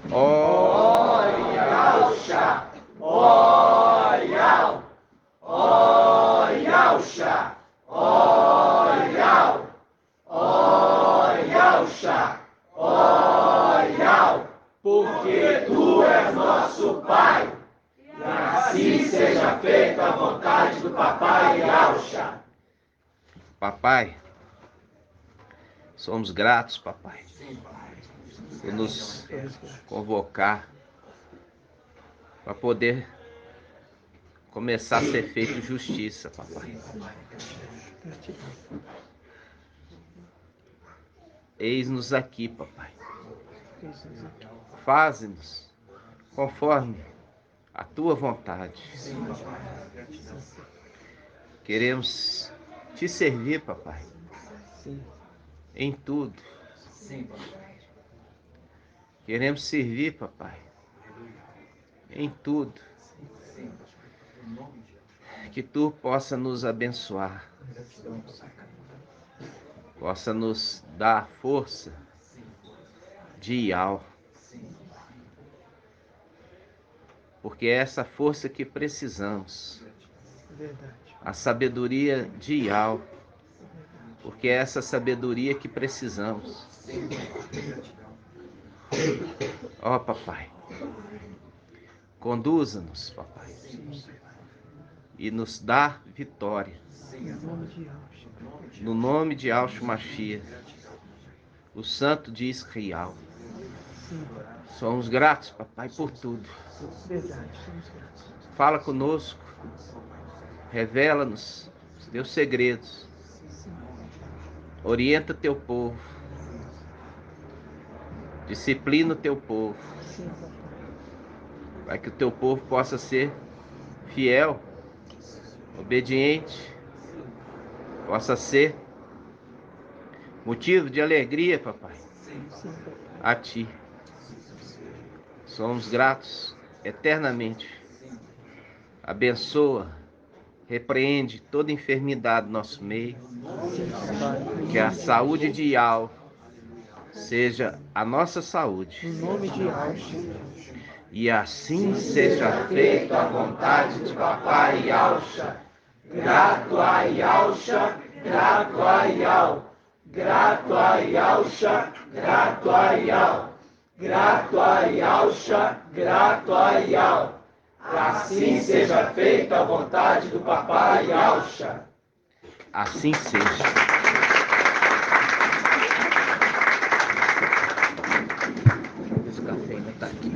Oyauxa, oyau, oyauxa, oyau, oyauxa, oyau, porque tu és nosso Pai, e assim seja feita a vontade do Papai Yauxa. Papai, somos gratos, papai, por nos convocar para poder começar a ser feito justiça, papai. Eis-nos aqui, papai. Faze-nos conforme a tua vontade. Queremos te servir, papai, em tudo. Queremos servir, papai, em tudo. Que tu possa nos abençoar, possa nos dar força de Iau, porque é essa força que precisamos, a sabedoria de Iau, porque é essa sabedoria que precisamos. Ó, papai, conduza-nos, papai, e nos dá vitória, no nome de Yahshua Mashiach, o Santo de Israel. Somos gratos, papai, por tudo. Fala conosco, revela-nos os teus segredos, orienta teu povo, disciplina o teu povo, para que o teu povo possa ser fiel, obediente, possa ser motivo de alegria, papai, a ti. Somos gratos eternamente. Abençoa, repreende toda enfermidade do nosso meio, que a saúde de Iau seja a nossa saúde. Em nome de Yauxa. E assim seja feita A vontade de Papai Yauxa. Grato a Yauxa, grato a Yau. Grato a Yauxa, grato a Yau. Grato a Yauxa, grato a Yau. Assim seja feita a vontade do Papai Yauxa. assim seja. Esse café ainda tá aqui.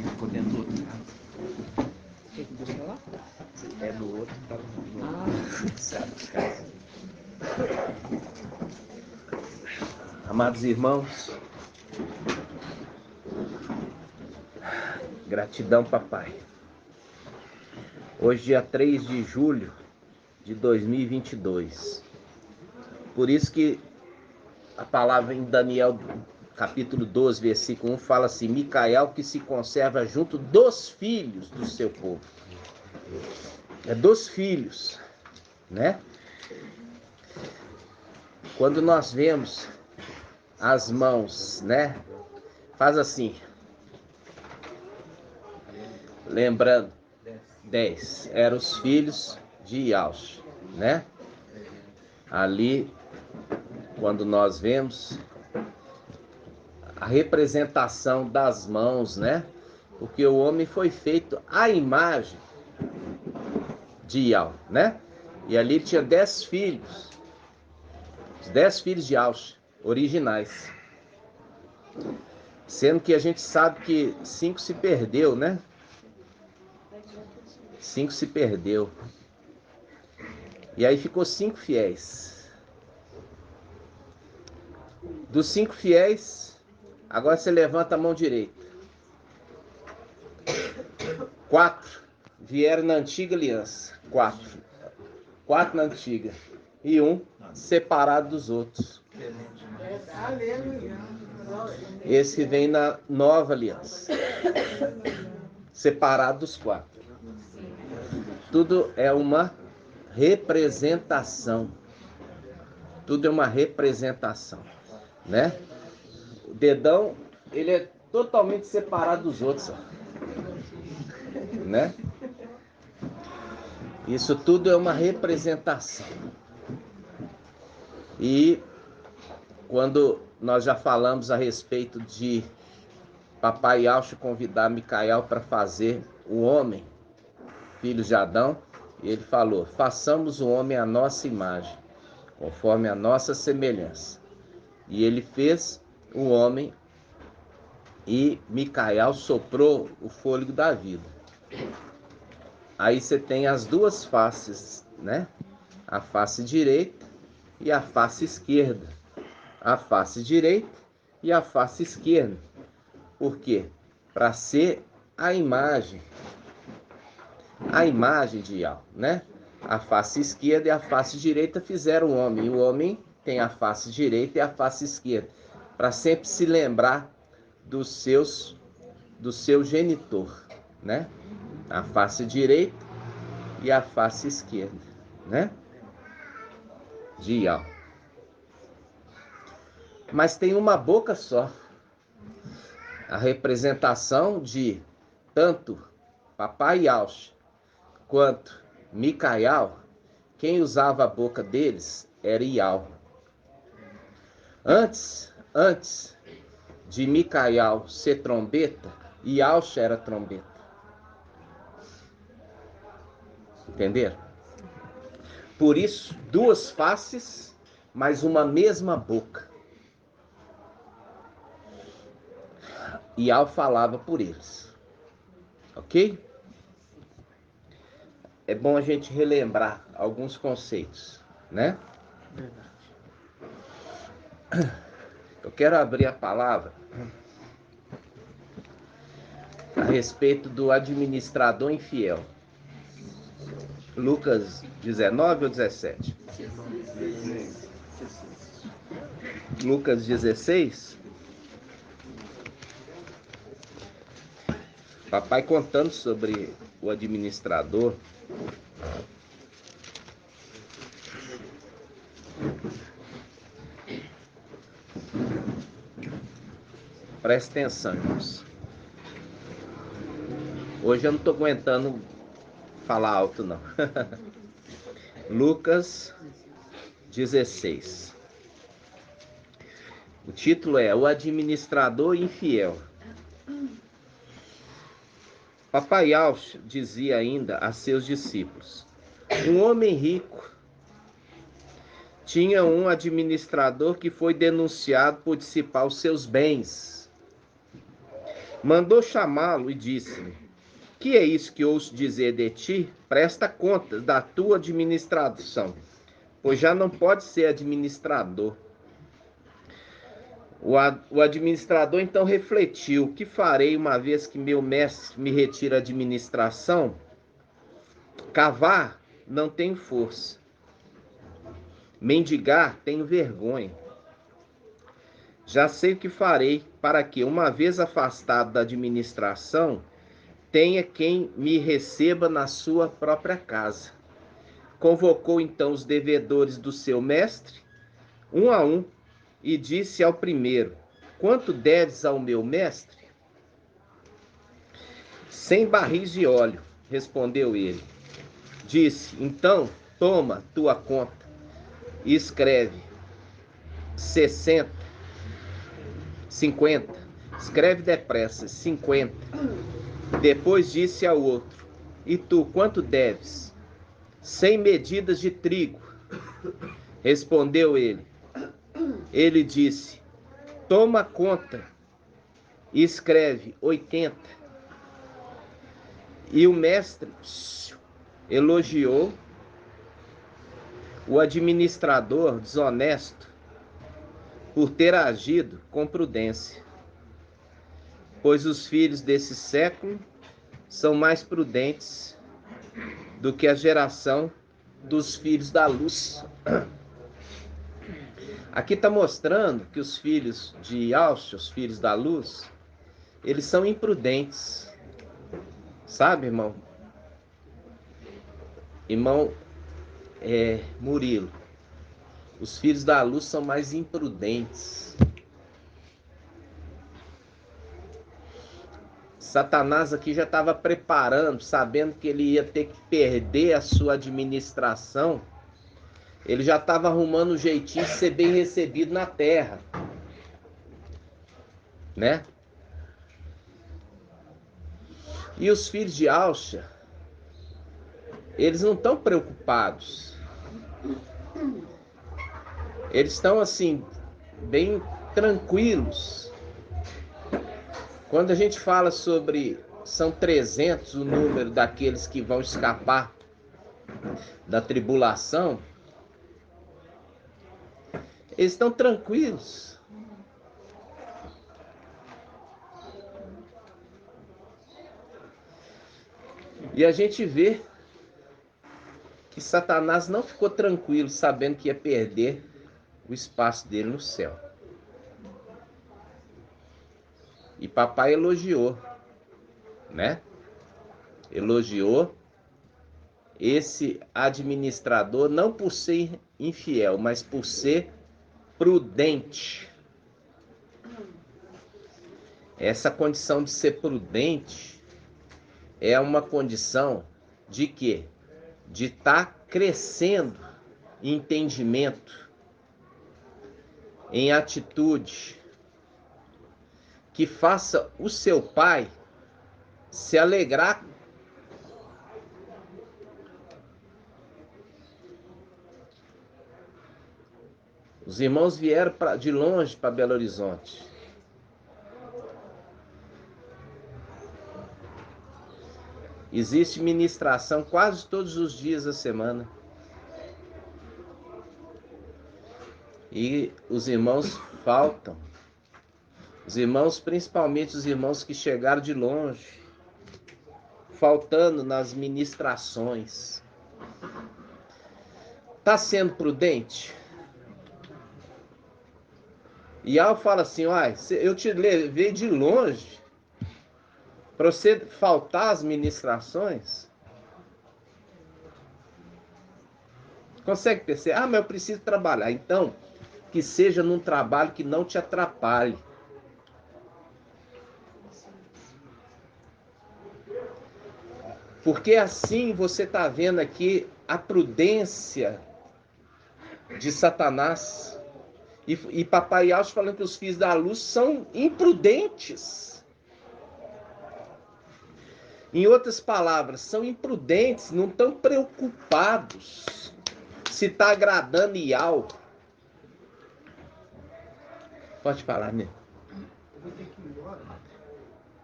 Ficou dentro do outro carro. O que você lá? É do outro, tá certo. Amados irmãos, gratidão, papai. Hoje, dia 3 de julho de 2022. Por isso que a palavra em Daniel, capítulo 12, versículo 1, fala assim: Micael que se conserva junto dos filhos do seu povo. É dos filhos, né? Quando nós vemos as mãos, né? Faz assim. Lembrando, 10 eram os filhos de Yaush, né? Ali, quando nós vemos a representação das mãos, né? Porque o homem foi feito à imagem de Yau, né? E ali tinha 10 filhos, os 10 filhos de Yaush, originais. Sendo que a gente sabe que 5 se perdeu, né? 5 se perdeu. E aí ficou 5 fiéis. Dos 5 fiéis, agora você levanta a mão direita. 4 vieram na antiga aliança. 4 na antiga. E 1 separado dos outros. Esse vem na nova aliança. separado dos 4. Tudo é uma representação. Tudo é uma representação, né? O dedão, ele é totalmente separado dos outros, ó, né? Isso tudo é uma representação. E quando nós já falamos a respeito de Papai Yahshua convidar Micael para fazer o homem, filho de Adão, e ele falou: façamos o homem à nossa imagem, conforme a nossa semelhança. E ele fez o homem e Micael soprou o fôlego da vida. Aí você tem as duas faces, né? A face direita e a face esquerda. A face direita e a face esquerda. Por quê? Para ser a imagem de Yahweh, né? A face esquerda e a face direita fizeram o homem. E o homem tem a face direita e a face esquerda. Para sempre se lembrar do seu genitor, né? A face direita e a face esquerda, né? De Yahweh. Mas tem uma boca só. A representação de tanto Papai Yahshua quanto Micael, quem usava a boca deles era Yahweh. Antes de Micael ser trombeta, Yahshua era trombeta. Entenderam? Por isso, duas faces, mas uma mesma boca. Yahweh falava por eles. Ok? É bom a gente relembrar alguns conceitos, né? Verdade. Eu quero abrir a palavra a respeito do administrador infiel. Lucas 19 ou 17? Lucas 16. Papai contando sobre o administrador. Presta atenção, irmãos. Hoje eu não estou aguentando falar alto, não. Lucas 16. O título é O Administrador Infiel. Papai Yahshua dizia ainda a seus discípulos: um homem rico tinha um administrador que foi denunciado por dissipar os seus bens. Mandou chamá-lo e disse-lhe: que é isso que ouço dizer de ti? Presta conta da tua administração, pois já não pode ser administrador. O administrador então refletiu: o que farei uma vez que meu mestre me retira a administração? Cavar não tenho força, mendigar tenho vergonha. Já sei o que farei para que, uma vez afastado da administração, tenha quem me receba na sua própria casa. Convocou então os devedores do seu mestre, um a um, e disse ao primeiro: quanto deves ao meu mestre? 100 barris de óleo, respondeu ele. Disse: então, toma tua conta e escreve 60, 50, escreve depressa, 50. Depois disse ao outro: e tu, quanto deves? 100 medidas de trigo, respondeu ele. Ele disse: toma conta e escreve 80. E o mestre elogiou o administrador desonesto por ter agido com prudência, pois os filhos desse século são mais prudentes do que a geração dos filhos da luz. Aqui está mostrando que os filhos de Yahshua, os filhos da luz, eles são imprudentes. Sabe, irmão? Irmão Murilo, os filhos da luz são mais imprudentes. Satanás aqui já estava preparando, sabendo que ele ia ter que perder a sua administração. Ele já estava arrumando um jeitinho de ser bem recebido na terra, né? E os filhos de Alcha, eles não estão preocupados. Eles estão assim, bem tranquilos. Quando a gente fala sobre, são 300 o número daqueles que vão escapar da tribulação, eles estão tranquilos. E a gente vê que Satanás não ficou tranquilo sabendo que ia perder o espaço dele no céu. E papai elogiou, né? Elogiou esse administrador não por ser infiel, mas por ser prudente. Essa condição de ser prudente é uma condição de quê? De estar crescendo em entendimento, em atitude, que faça o seu pai se alegrar. Os irmãos vieram de longe para Belo Horizonte. Existe ministração quase todos os dias da semana. E os irmãos faltam. Os irmãos, principalmente os irmãos que chegaram de longe, faltando nas ministrações. Está sendo prudente? E Al fala assim, eu te levei de longe para você faltar as ministrações? Consegue perceber? Mas eu preciso trabalhar. Então, que seja num trabalho que não te atrapalhe. Porque assim você está vendo aqui a prudência de Satanás. E papai Alcho falando que os filhos da luz são imprudentes. Em outras palavras, são imprudentes, não estão preocupados se está agradando Ial. Pode falar, né? Eu vou ter que ir embora,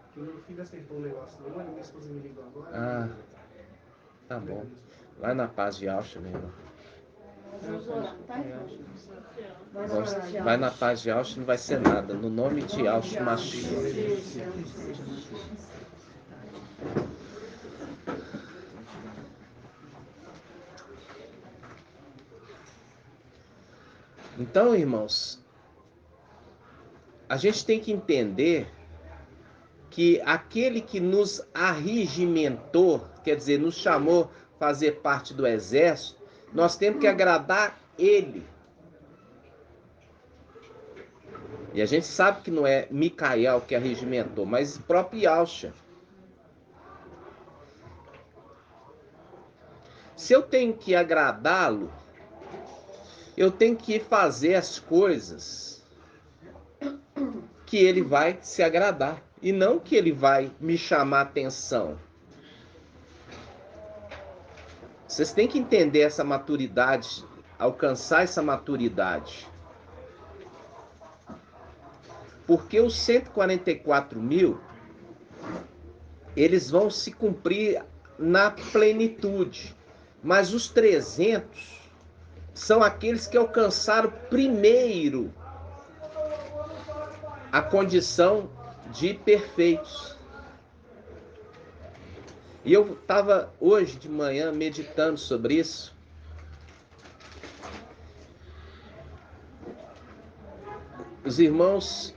porque o meu filho acertou o negócio do olho, minha esposa me ligou agora. Ah, tá bom. Vai na paz de Alcha, meu irmão. Vai na paz de Alcha, não vai ser nada. No nome de Alcha Mashiach. Então, irmãos, a gente tem que entender que aquele que nos arregimentou, quer dizer, nos chamou a fazer parte do exército, nós temos que agradar ele. E a gente sabe que não é Micael que arregimentou, mas o próprio Yalcha. Se eu tenho que agradá-lo, eu tenho que fazer as coisas que ele vai se agradar. E não que ele vai me chamar a atenção. Vocês têm que entender essa maturidade, alcançar essa maturidade. Porque os 144 mil, eles vão se cumprir na plenitude. Mas os 300 são aqueles que alcançaram primeiro a condição de perfeitos. E eu estava hoje de manhã meditando sobre isso. Os irmãos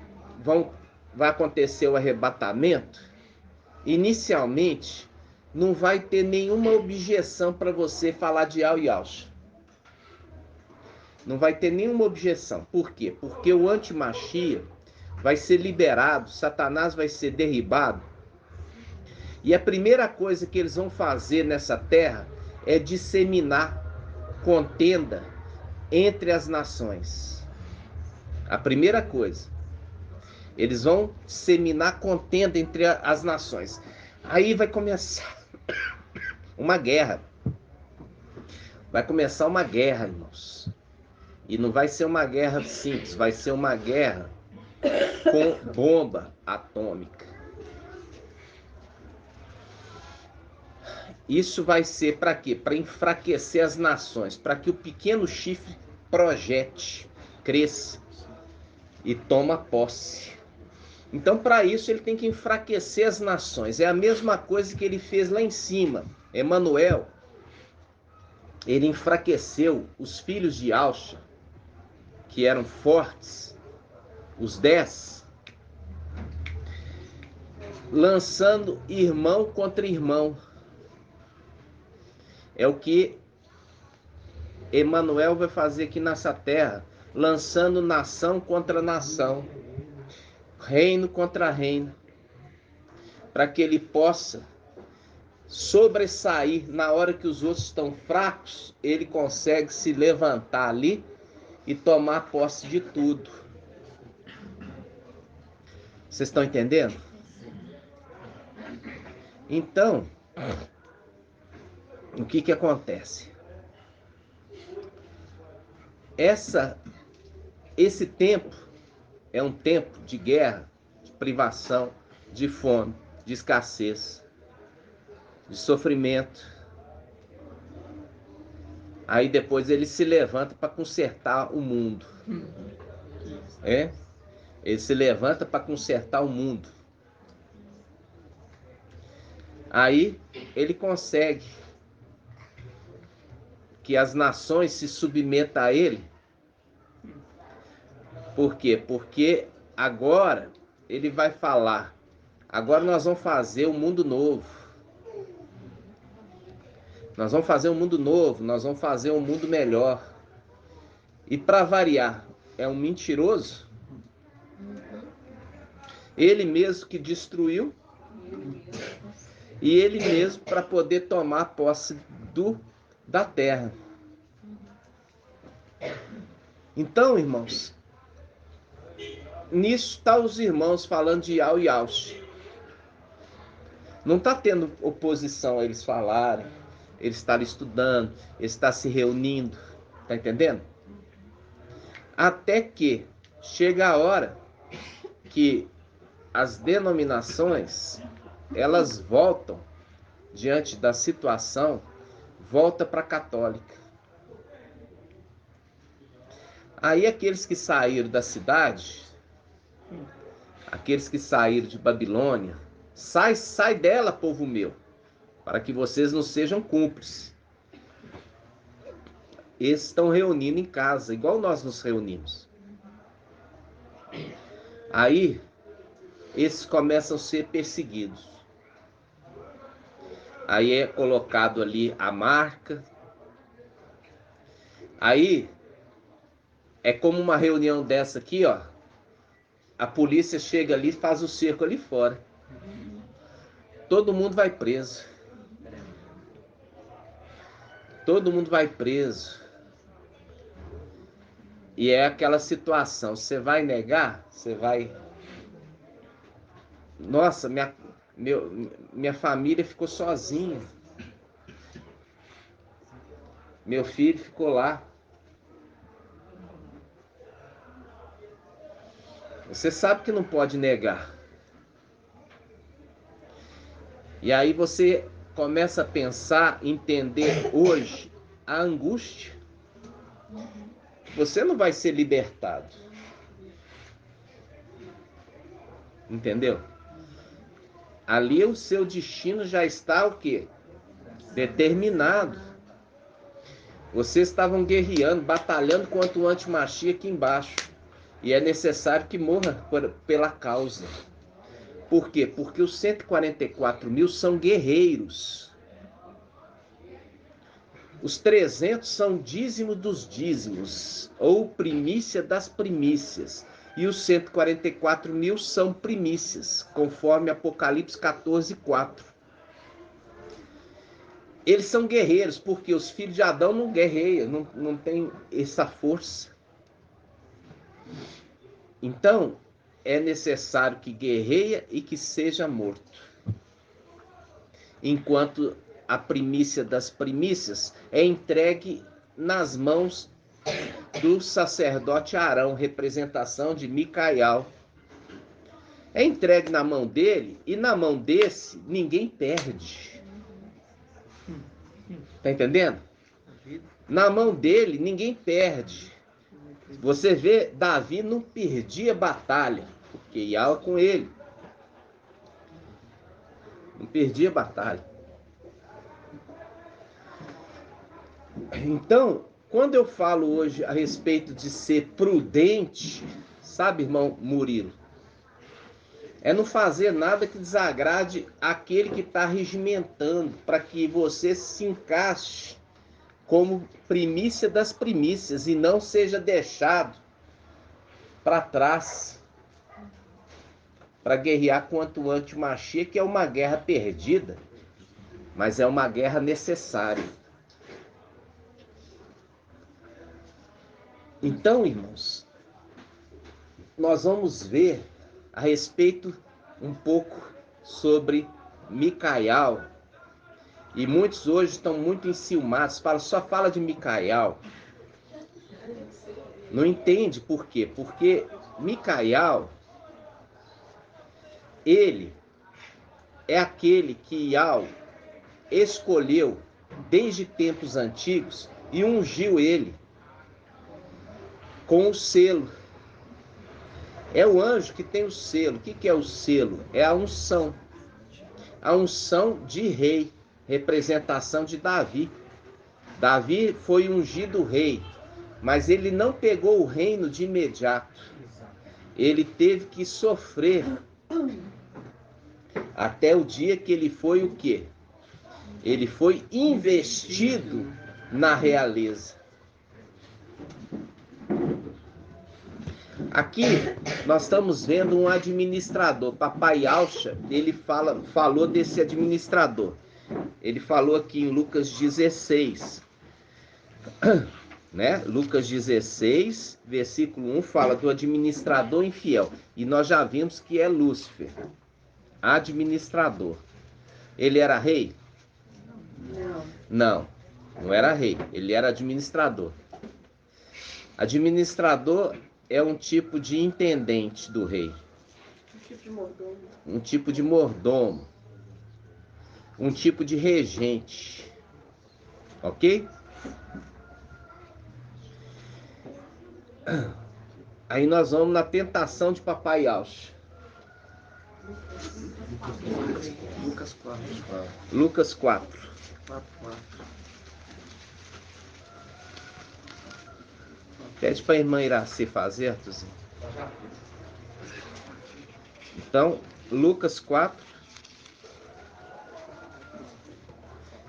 vai acontecer o arrebatamento. Inicialmente, não vai ter nenhuma objeção para você falar de Yahweh Yahshua. Não vai ter nenhuma objeção. Por quê? Porque o anti-Mashiach vai ser liberado, Satanás vai ser derribado. E a primeira coisa que eles vão fazer nessa terra é disseminar contenda entre as nações. A primeira coisa. Eles vão disseminar contenda entre as nações. Aí vai começar uma guerra. Vai começar uma guerra, irmãos. E não vai ser uma guerra simples, vai ser uma guerra com bomba atômica. Isso vai ser para quê? Para enfraquecer as nações, para que o pequeno chifre projete, cresça e toma posse. Então, para isso, ele tem que enfraquecer as nações. É a mesma coisa que ele fez lá em cima. Emanuel, ele enfraqueceu os filhos de Yahshua, que eram fortes, os 10, lançando irmão contra irmão. É o que Emanuel vai fazer aqui nessa terra, lançando nação contra nação, reino contra reino, para que ele possa sobressair na hora que os outros estão fracos, ele consegue se levantar ali e tomar posse de tudo. Vocês estão entendendo? Então, o que acontece? Esse tempo é um tempo de guerra, de privação, de fome, de escassez, de sofrimento. Aí depois ele se levanta para consertar o mundo. Ele se levanta para consertar o mundo. Aí ele consegue que as nações se submetam a ele. Por quê? Porque agora ele vai falar, agora nós vamos fazer um mundo novo. Nós vamos fazer um mundo novo, nós vamos fazer um mundo melhor. E para variar, é um mentiroso. Ele mesmo que destruiu. E ele mesmo para poder tomar posse da terra. Então, irmãos, nisso está os irmãos falando de Yahweh Yahshua. Não está tendo oposição a eles falarem, eles estarem estudando, eles estarem se reunindo, tá entendendo? Até que chega a hora que as denominações, elas voltam diante da situação, volta para a católica. Aí aqueles que saíram da cidade, aqueles que saíram de Babilônia, sai dela, povo meu, para que vocês não sejam cúmplices. Eles estão reunindo em casa, igual nós nos reunimos. Aí, esses começam a ser perseguidos. Aí é colocado ali a marca. Aí, é como uma reunião dessa aqui, ó. A polícia chega ali e faz o cerco ali fora. Todo mundo vai preso. Todo mundo vai preso. E é aquela situação, você vai negar? Você vai... Nossa, minha família ficou sozinha. Meu filho ficou lá. Você sabe que não pode negar. E aí você começa a pensar, entender hoje a angústia. Você não vai ser libertado. Entendeu? Ali o seu destino já está o quê? Determinado. Vocês estavam guerreando, batalhando contra o anti-Mashiach aqui embaixo. E é necessário que morra pela causa. Por quê? Porque os 144 mil são guerreiros. Os 300 são dízimo dos dízimos, ou primícia das primícias. E os 144 mil são primícias, conforme Apocalipse 14, 4. Eles são guerreiros, porque os filhos de Adão não guerreiam, não tem essa força. Então, é necessário que guerreia e que seja morto. Enquanto a primícia das primícias é entregue nas mãos do sacerdote Arão, representação de Micael. É entregue na mão dele, e na mão desse ninguém perde. Tá entendendo? Na mão dele ninguém perde. Você vê, Davi não perdia batalha, porque ia com ele. Não perdia batalha. Então, quando eu falo hoje a respeito de ser prudente, sabe, irmão Murilo? É não fazer nada que desagrade aquele que está regimentando, para que você se encaixe como primícia das primícias e não seja deixado para trás para guerrear contra o antimachia, que é uma guerra perdida, mas é uma guerra necessária. Então, irmãos, nós vamos ver a respeito um pouco sobre Micael. E muitos hoje estão muito enciumados, só fala de Micael. Não entende por quê? Porque Micael, ele é aquele que Iau escolheu desde tempos antigos e ungiu ele com o selo. É o anjo que tem o selo. O que é o selo? É a unção. A unção de rei, representação de Davi. Davi foi ungido rei, mas ele não pegou o reino de imediato. Ele teve que sofrer até o dia que ele foi o quê? Ele foi investido na realeza. Aqui nós estamos vendo um administrador. Papai Alcha, ele falou desse administrador. Ele falou aqui em Lucas 16. Né? Lucas 16, versículo 1, fala do administrador infiel. E nós já vimos que é Lúcifer, administrador. Ele era rei? Não, não era rei. Ele era administrador. Administrador é um tipo de intendente do rei. Um tipo de mordomo. Um tipo de mordomo. Um tipo de regente. Ok? Aí nós vamos na tentação de Papai Alcha. Lucas 4. Lucas 4. 4. Pede para a irmã Iraci fazer, Tuzinho. Então, Lucas 4.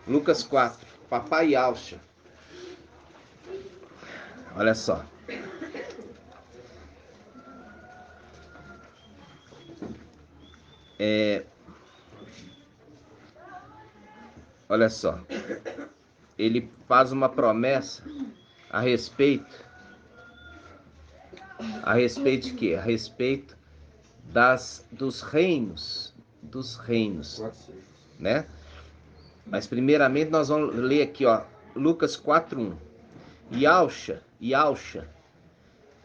Lucas 4. Papai Alcha. Olha só. Olha só. Ele faz uma promessa a respeito de quê? A respeito dos reinos, né? Mas primeiramente nós vamos ler aqui, ó, Lucas 4:1. E Alcha,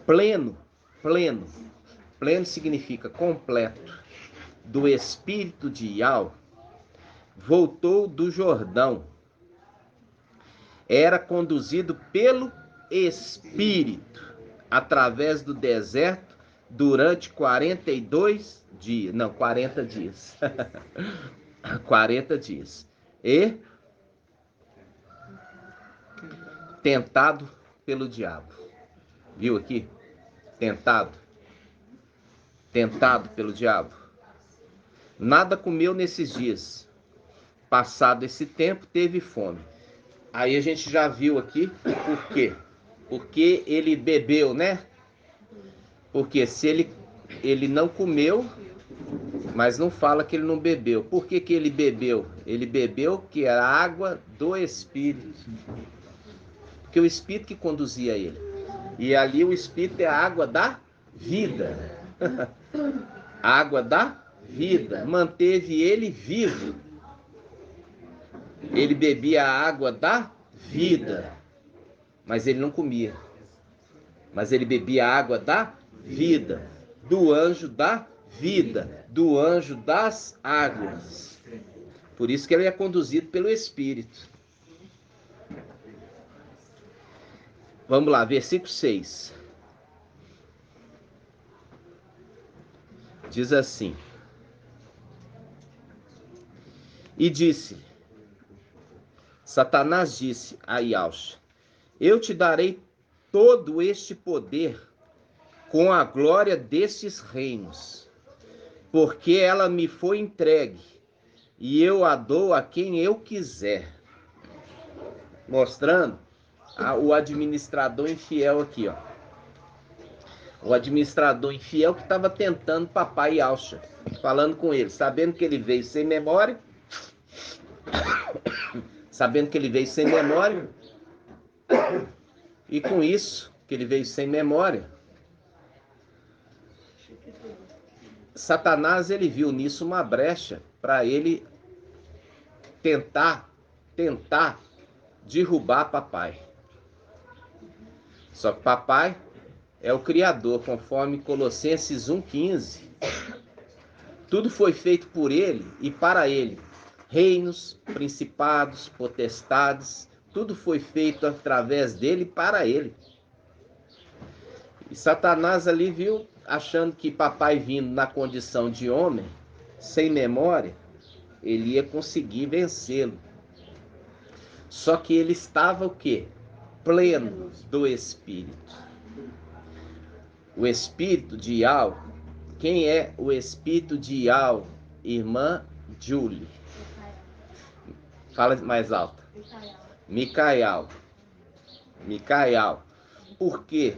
pleno significa completo, do espírito de Iau, voltou do Jordão. Era conduzido pelo Espírito através do deserto durante 42 dias. Não, 40 dias. 40 dias. E tentado pelo diabo. Viu aqui? Tentado pelo diabo. Nada comeu nesses dias. Passado esse tempo, teve fome. Aí a gente já viu aqui por quê. Porque ele bebeu, né? Porque se ele não comeu, mas não fala que ele não bebeu. Por que ele bebeu? Ele bebeu que era a água do Espírito. Porque o Espírito que conduzia ele. E ali o Espírito é a água da vida. A água da vida. Manteve ele vivo. Ele bebia a água da vida. Mas ele não comia. Mas ele bebia a água da vida. Do anjo da vida. Do anjo das águas. Por isso que ele é conduzido pelo Espírito. Vamos lá, versículo 6. Diz assim: e disse, Satanás disse a Yahshua: eu te darei todo este poder com a glória destes reinos, porque ela me foi entregue, e eu a dou a quem eu quiser. Mostrando o administrador infiel aqui, ó. O administrador infiel que estava tentando papai Yahshua, falando com ele, sabendo que ele veio sem memória, e com isso, que ele veio sem memória, Satanás, ele viu nisso uma brecha para ele tentar derrubar papai. Só que papai é o Criador, conforme Colossenses 1,15. Tudo foi feito por ele e para ele. Reinos, principados, potestades, tudo foi feito através dele e para ele. E Satanás ali viu, achando que papai vindo na condição de homem, sem memória, ele ia conseguir vencê-lo. Só que ele estava o quê? Pleno do Espírito. O Espírito de Yahweh. Quem é o Espírito de Yahweh? Irmã Julie. Fala mais alto. Micael. Por quê?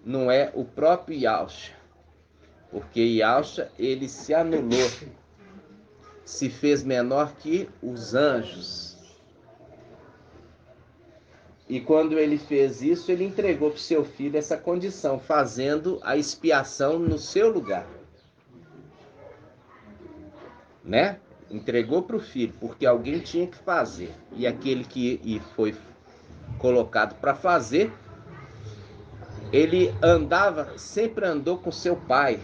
Não é o próprio Yahshua. Porque Yahshua, ele se anulou. Se fez menor que os anjos. E quando ele fez isso, ele entregou para o seu filho essa condição, fazendo a expiação no seu lugar. Né? Entregou para o filho, porque alguém tinha que fazer. E aquele que foi colocado para fazer, ele sempre andou com seu pai.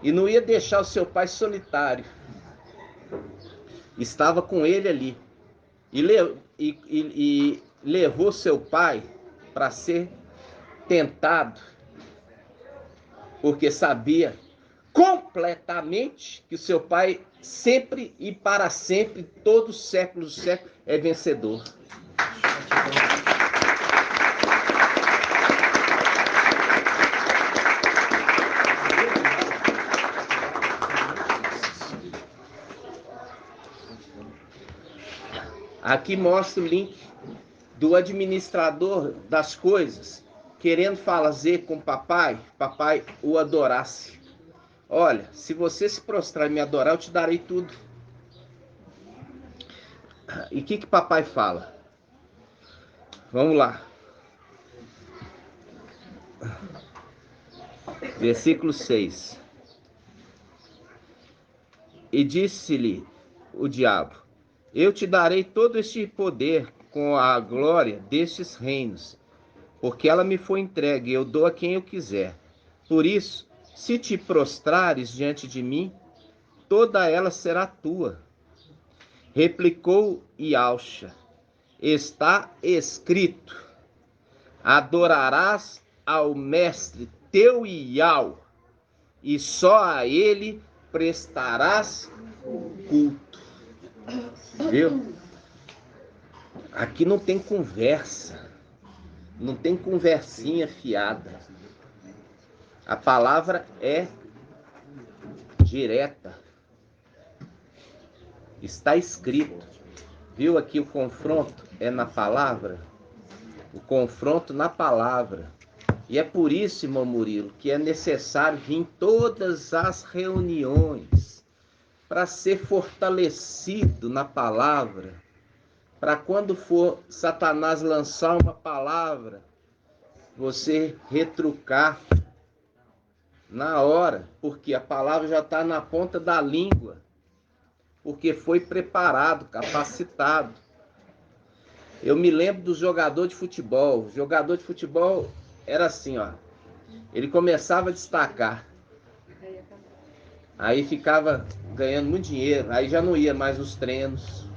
E não ia deixar o seu pai solitário. Estava com ele ali. E levou seu pai para ser tentado, porque sabia completamente que o seu pai sempre e para sempre, todos os séculos dos séculos, é vencedor. Aqui mostra o link do administrador das coisas, querendo fazer com papai o adorasse. Olha, se você se prostrar e me adorar, eu te darei tudo. E o que papai fala? Vamos lá. Versículo 6. E disse-lhe o diabo: eu te darei todo este poder com a glória destes reinos, porque ela me foi entregue, e eu dou a quem eu quiser. Por isso, se te prostrares diante de mim, toda ela será tua. Replicou Yahshua: está escrito: adorarás ao mestre teu Yahweh, e só a ele prestarás culto. Viu? Aqui não tem conversa, não tem conversinha fiada. A palavra é direta. Está escrito. Viu aqui o confronto? É na palavra? O confronto na palavra. E é por isso, irmão Murilo, que é necessário vir em todas as reuniões para ser fortalecido na palavra, para quando for Satanás lançar uma palavra, você retrucar na hora, porque a palavra já está na ponta da língua, porque foi preparado, capacitado. Eu me lembro do jogador de futebol. O jogador de futebol era assim, ó. Ele começava a destacar. Aí ficava ganhando muito dinheiro. Aí já não ia mais nos treinos.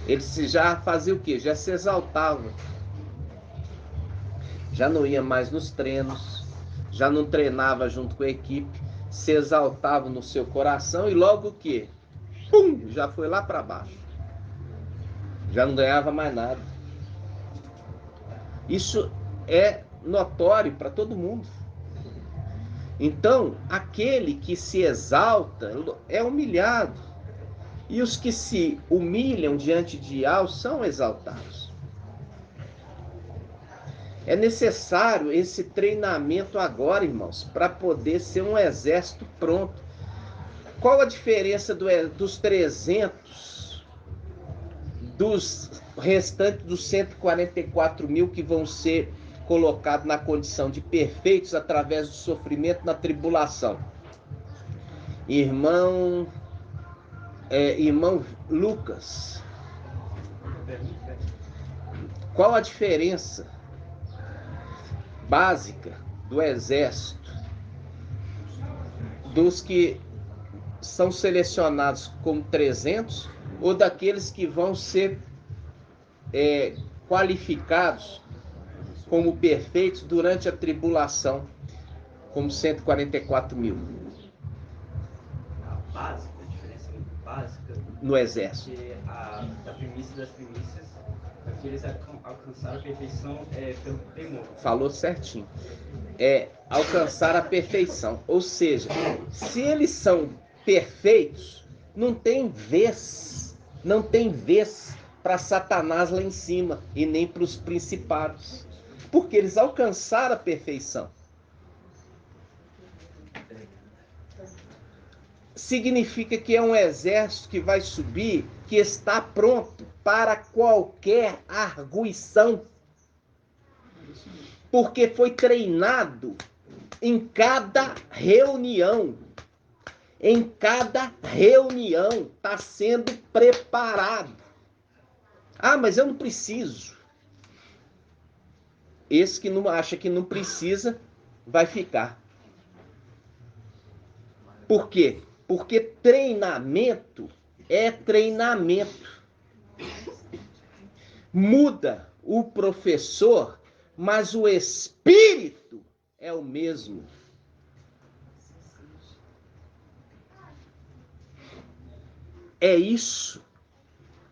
Ele já fazia o quê? Já se exaltava. Já não ia mais nos treinos. Já não treinava junto com a equipe. Se exaltava no seu coração e logo o quê? Pum! Já foi lá para baixo. Já não ganhava mais nada. Isso é notório para todo mundo. Então, aquele que se exalta é humilhado. E os que se humilham diante de algo são exaltados. É necessário esse treinamento agora, irmãos, para poder ser um exército pronto. Qual a diferença dos 300, dos restantes dos 144 mil que vão ser colocados na condição de perfeitos através do sofrimento na tribulação? Irmão Lucas, qual a diferença básica do exército dos que são selecionados como 300 ou daqueles que vão ser qualificados como perfeitos durante a tribulação, como 144 mil? A diferença básica no exército. Porque a primícia das primícias, aqueles alcançaram a perfeição pelo temor. Falou certinho. É alcançar a perfeição. Ou seja, se eles são perfeitos, não tem vez para Satanás lá em cima e nem para os principados, porque eles alcançaram a perfeição. Significa que é um exército que vai subir, que está pronto para qualquer arguição, porque foi treinado em cada reunião. Em cada reunião está sendo preparado. Ah, mas eu não preciso. Esse que não acha que não precisa, vai ficar. Por quê? Porque treinamento é treinamento. Muda o professor, mas o espírito é o mesmo. É isso.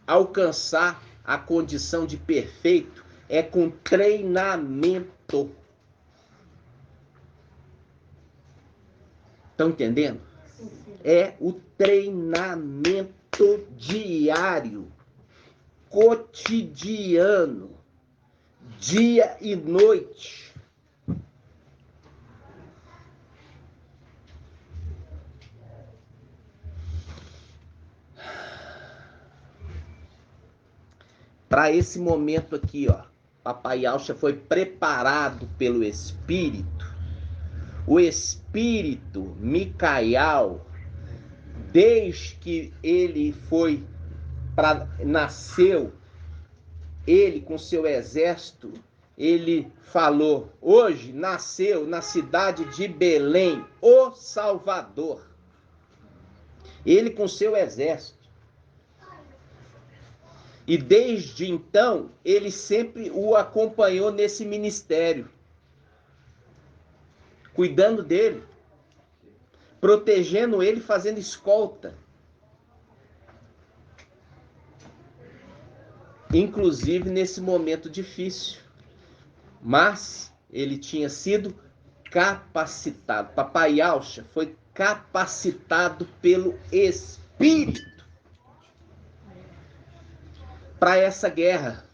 Alcançar a condição de perfeito é com treinamento. Estão entendendo? É o treinamento diário, cotidiano, dia e noite. Para esse momento aqui, ó, Papai Alcha foi preparado pelo Espírito. O Espírito Micael, desde que ele nasceu, ele com seu exército, ele falou, hoje nasceu na cidade de Belém, o Salvador. Ele com seu exército. E desde então, ele sempre o acompanhou nesse ministério, cuidando dele, protegendo ele, fazendo escolta. Inclusive nesse momento difícil. Mas ele tinha sido capacitado. Papai Alcha foi capacitado pelo Espírito. para essa guerra.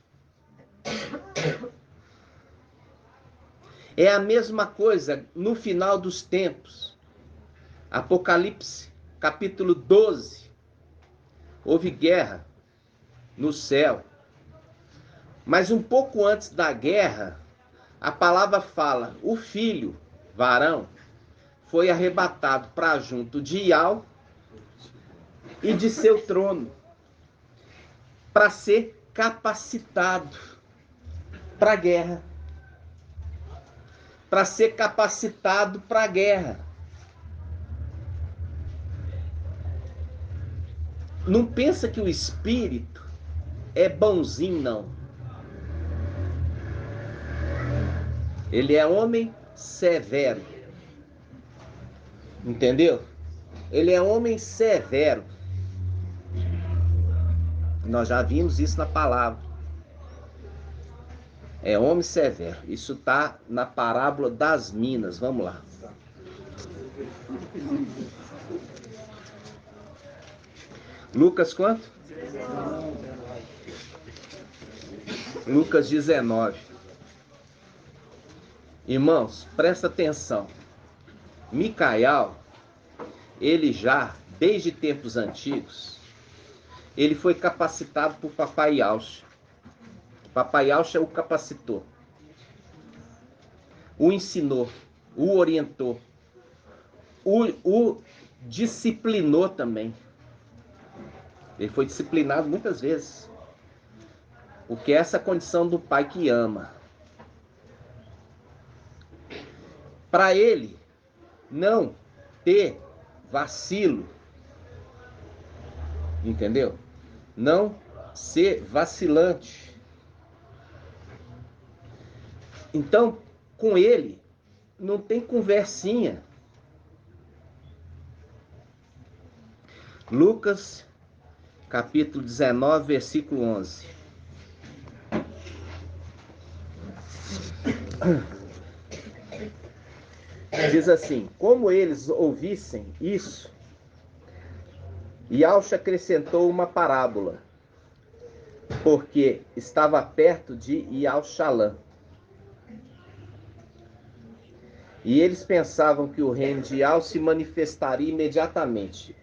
É a mesma coisa no final dos tempos. Apocalipse, capítulo 12. Houve guerra no céu. Mas um pouco antes da guerra, a palavra fala: o filho, varão, foi arrebatado para junto de Iau e de seu trono, para ser capacitado para a guerra. Para ser capacitado para a guerra. Não pensa que o espírito é bonzinho, não. Ele é homem severo. Entendeu? Ele é homem severo. Nós já vimos isso na palavra. É homem severo. Isso está na parábola das minas. Vamos lá. Lucas quanto? 19. Lucas 19. Irmãos, presta atenção. Micael, ele já, desde tempos antigos, ele foi capacitado por Papai Yaucha. Papai Yaucha o capacitou, o ensinou, o orientou, o disciplinou também. Ele foi disciplinado muitas vezes, porque é essa condição do pai que ama. Para ele não ter vacilo, entendeu? Não ser vacilante. Então, com ele, não tem conversinha. Lucas, capítulo 19, versículo 11. Diz assim: como eles ouvissem isso, Yaucha acrescentou uma parábola, porque estava perto de Iauxalã. E eles pensavam que o reino de Iau se manifestaria imediatamente.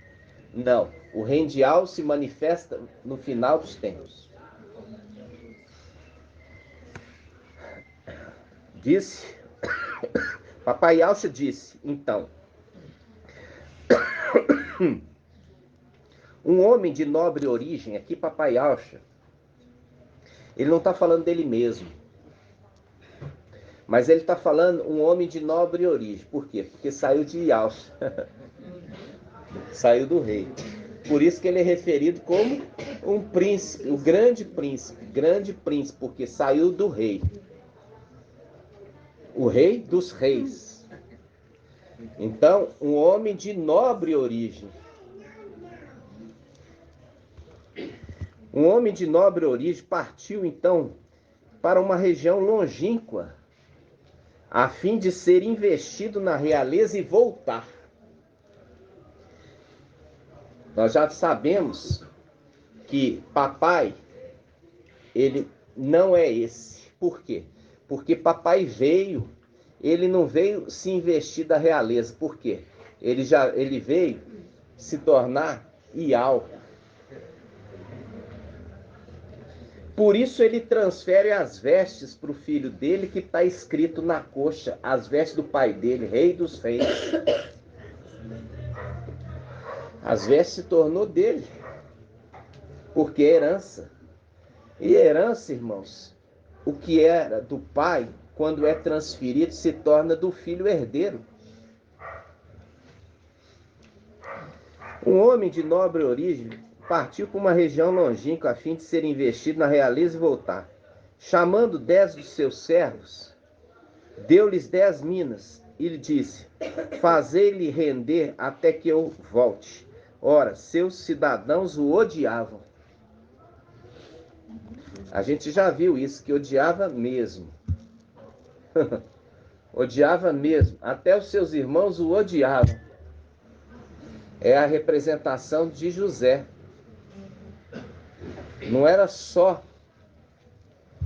Não, o reino de Iau se manifesta no final dos tempos. Disse, Papai Yaucha disse, então, um homem de nobre origem, aqui Papai Yaucha, ele não está falando dele mesmo. Mas ele está falando um homem de nobre origem. Por quê? Porque saiu de Yaucha. Saiu do rei. Por isso que ele é referido como um príncipe, o grande príncipe, porque saiu do rei. O rei dos reis. Então, um homem de nobre origem. Um homem de nobre origem partiu, então, para uma região longínqua, a fim de ser investido na realeza e voltar. Nós já sabemos que papai, ele não é esse. Por quê? Porque papai veio, ele não veio se investir da realeza. Por quê? Ele veio se tornar Iau. Por isso ele transfere as vestes para o filho dele, que está escrito na coxa, as vestes do pai dele, rei dos reis. As vestes se tornou dele, porque é herança. E herança, irmãos, o que era do pai, quando é transferido, se torna do filho herdeiro. Um homem de nobre origem partiu para uma região longínqua a fim de ser investido na realeza e voltar. Chamando 10 dos seus servos, deu-lhes 10 minas e lhe disse: fazei-lhe render até que eu volte. Ora, seus cidadãos o odiavam. A gente já viu isso, que odiava mesmo. Odiava mesmo. Até os seus irmãos o odiavam. É a representação de José. Não era só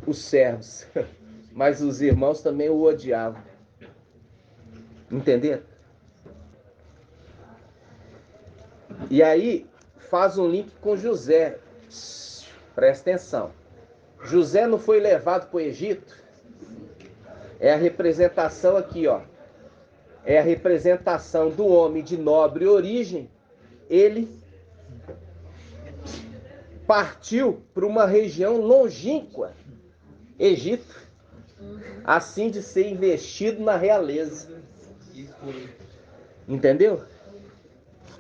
os servos, mas os irmãos também o odiavam. Entenderam? E aí faz um link com José. Presta atenção. José não foi levado para o Egito? É a representação aqui, ó. É a representação do homem de nobre origem. Ele partiu para uma região longínqua, Egito, assim de ser investido na realeza. Entendeu?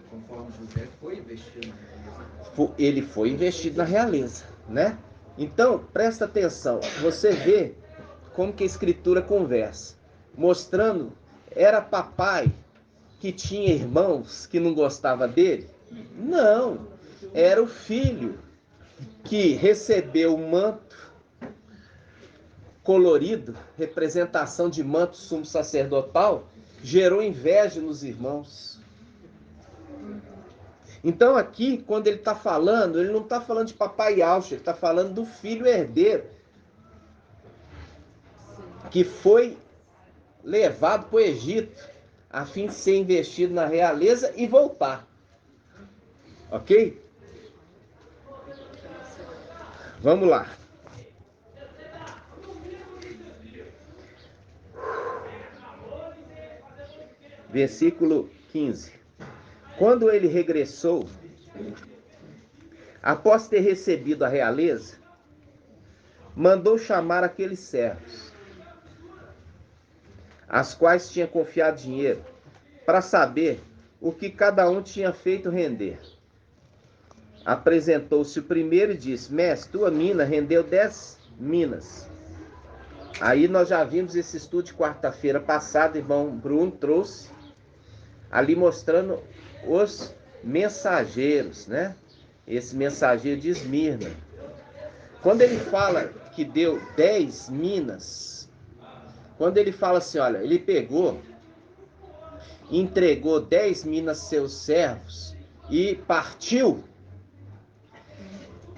Conforme José foi investido. Ele foi investido na realeza, né? Então, presta atenção. Você vê como que a escritura conversa. Mostrando, era papai que tinha irmãos que não gostavam dele? Não. Era o filho que recebeu o manto colorido, representação de manto sumo sacerdotal, gerou inveja nos irmãos. Então aqui, quando ele está falando, ele não está falando de papai Yaucha, ele está falando do filho herdeiro, que foi levado para o Egito, a fim de ser investido na realeza e voltar. Ok? Vamos lá. Versículo 15. Quando ele regressou, após ter recebido a realeza, mandou chamar aqueles servos, as quais tinha confiado dinheiro, para saber o que cada um tinha feito render. Apresentou-se o primeiro e disse: mestre, tua mina rendeu 10 minas. Aí nós já vimos esse estudo de quarta-feira passada, irmão Bruno trouxe, ali mostrando os mensageiros, né? Esse mensageiro de Esmirna. Quando ele fala que deu 10 minas, quando ele fala assim, olha, ele pegou, entregou 10 minas aos seus servos e partiu,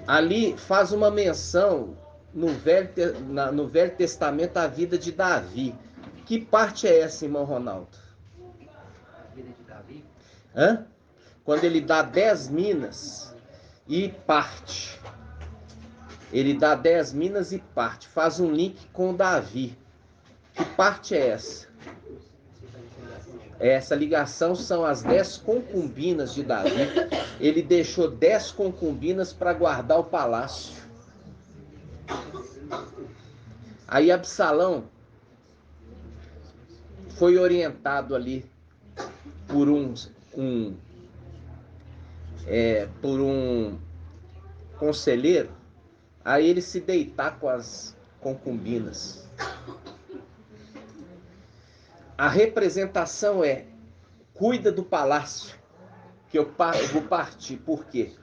ali faz uma menção no Velho Testamento à vida de Davi. Que parte é essa, irmão Ronaldo? A vida de Davi? Hã? Quando ele dá 10 minas e parte. Ele dá 10 minas e parte. Faz um link com Davi. Que parte é essa? Essa ligação são as 10 concubinas de Davi. Ele deixou 10 concubinas para guardar o palácio. Aí Absalão foi orientado ali por um conselheiro a ele se deitar com as concubinas. A representação é: cuida do palácio, que eu vou partir. Por quê?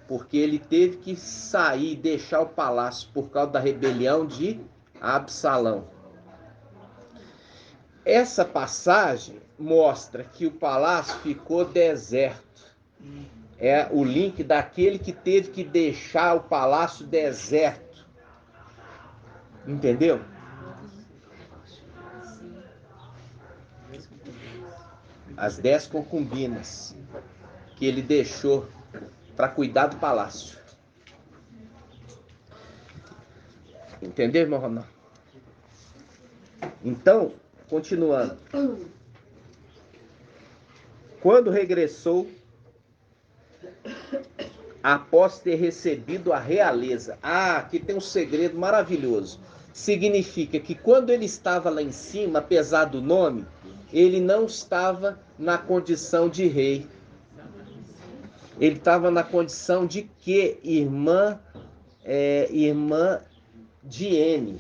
Porque ele teve que sair e deixar o palácio por causa da rebelião de Absalão. Essa passagem mostra que o palácio ficou deserto. É o link daquele que teve que deixar o palácio deserto. Entendeu? As 10 concubinas que ele deixou para cuidar do palácio. Entendeu, irmão Ronaldo? Então, continuando. Quando regressou, após ter recebido a realeza. Aqui tem um segredo maravilhoso. Significa que quando ele estava lá em cima, apesar do nome, ele não estava na condição de rei. Ele estava na condição de quê? Irmã de N.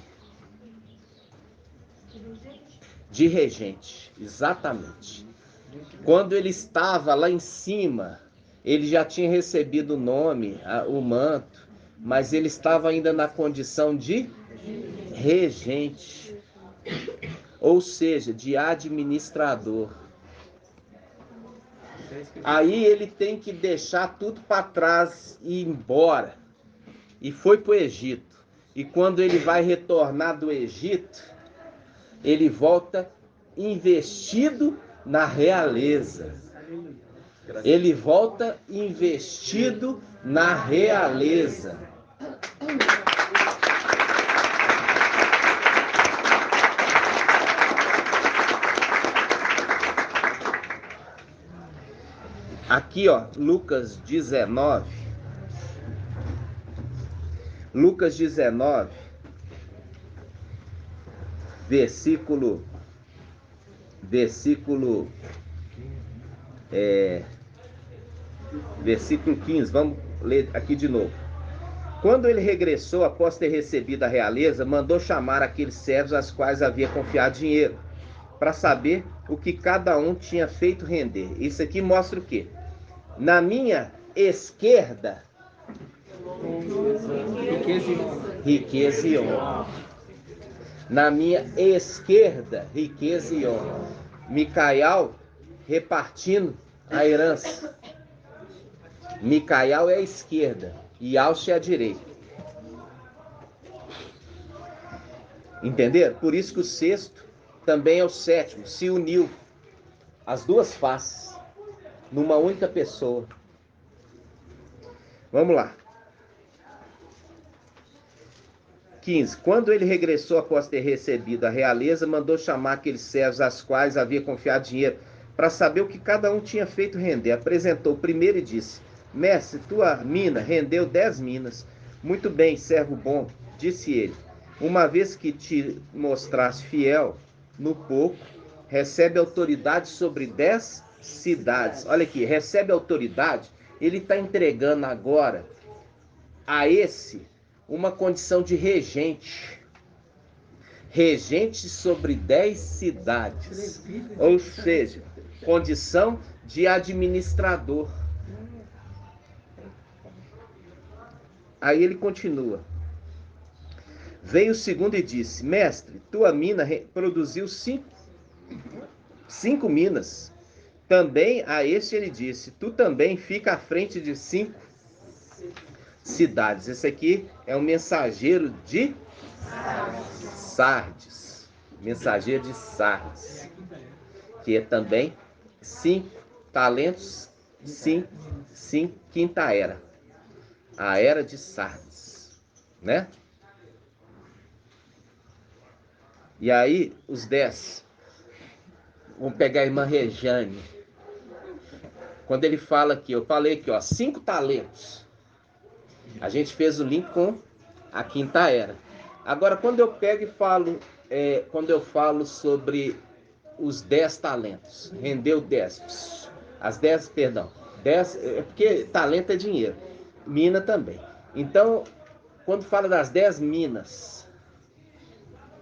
De regente, exatamente. Quando ele estava lá em cima, ele já tinha recebido o nome, o manto, mas ele estava ainda na condição de regente, ou seja, de administrador. Aí ele tem que deixar tudo para trás e ir embora. e foi para o Egito. E quando ele vai retornar do Egito, ele volta investido na realeza. Ele volta investido na realeza. Aqui, ó, Lucas 19. Lucas 19, versículo 15, vamos ler aqui de novo. Quando ele regressou, após ter recebido a realeza, mandou chamar aqueles servos aos quais havia confiado dinheiro, para saber o que cada um tinha feito render. Isso aqui mostra o quê? Na minha esquerda, riqueza e honra. Na minha esquerda, riqueza e honra. Micael repartindo a herança. Micael é a esquerda e Alce é a direita. Entenderam? Por isso que o sexto também é o sétimo. Se uniu as duas faces numa única pessoa. Vamos lá. 15. Quando ele regressou após ter recebido a realeza, mandou chamar aqueles servos aos quais havia confiado dinheiro, para saber o que cada um tinha feito render. Apresentou o primeiro e disse: Mestre, tua mina rendeu 10 minas. Muito bem, servo bom, disse ele. Uma vez que te mostraste fiel no pouco, recebe autoridade sobre 10 cidades. Olha aqui, recebe autoridade. Ele está entregando agora a esse uma condição de regente. Regente sobre 10 cidades. Ou seja, condição de administrador. Aí ele continua. Veio o segundo e disse: Mestre, tua mina produziu 5 minas. Também a este ele disse: Tu também fica à frente de 5 cidades. Esse aqui é um mensageiro de Sardes. Mensageiro de Sardes. Que é também 5 talentos, 5, quinta era. A era de Sardes. Né? E aí, os 10. Vamos pegar a irmã Rejane. Quando ele fala aqui, eu falei aqui, ó, 5 talentos. A gente fez o link com a quinta era. Agora, quando eu pego e falo, quando eu falo sobre os 10 talentos, rendeu 10. As 10, perdão, 10, porque talento é dinheiro. Mina também. Então, quando fala das 10 minas,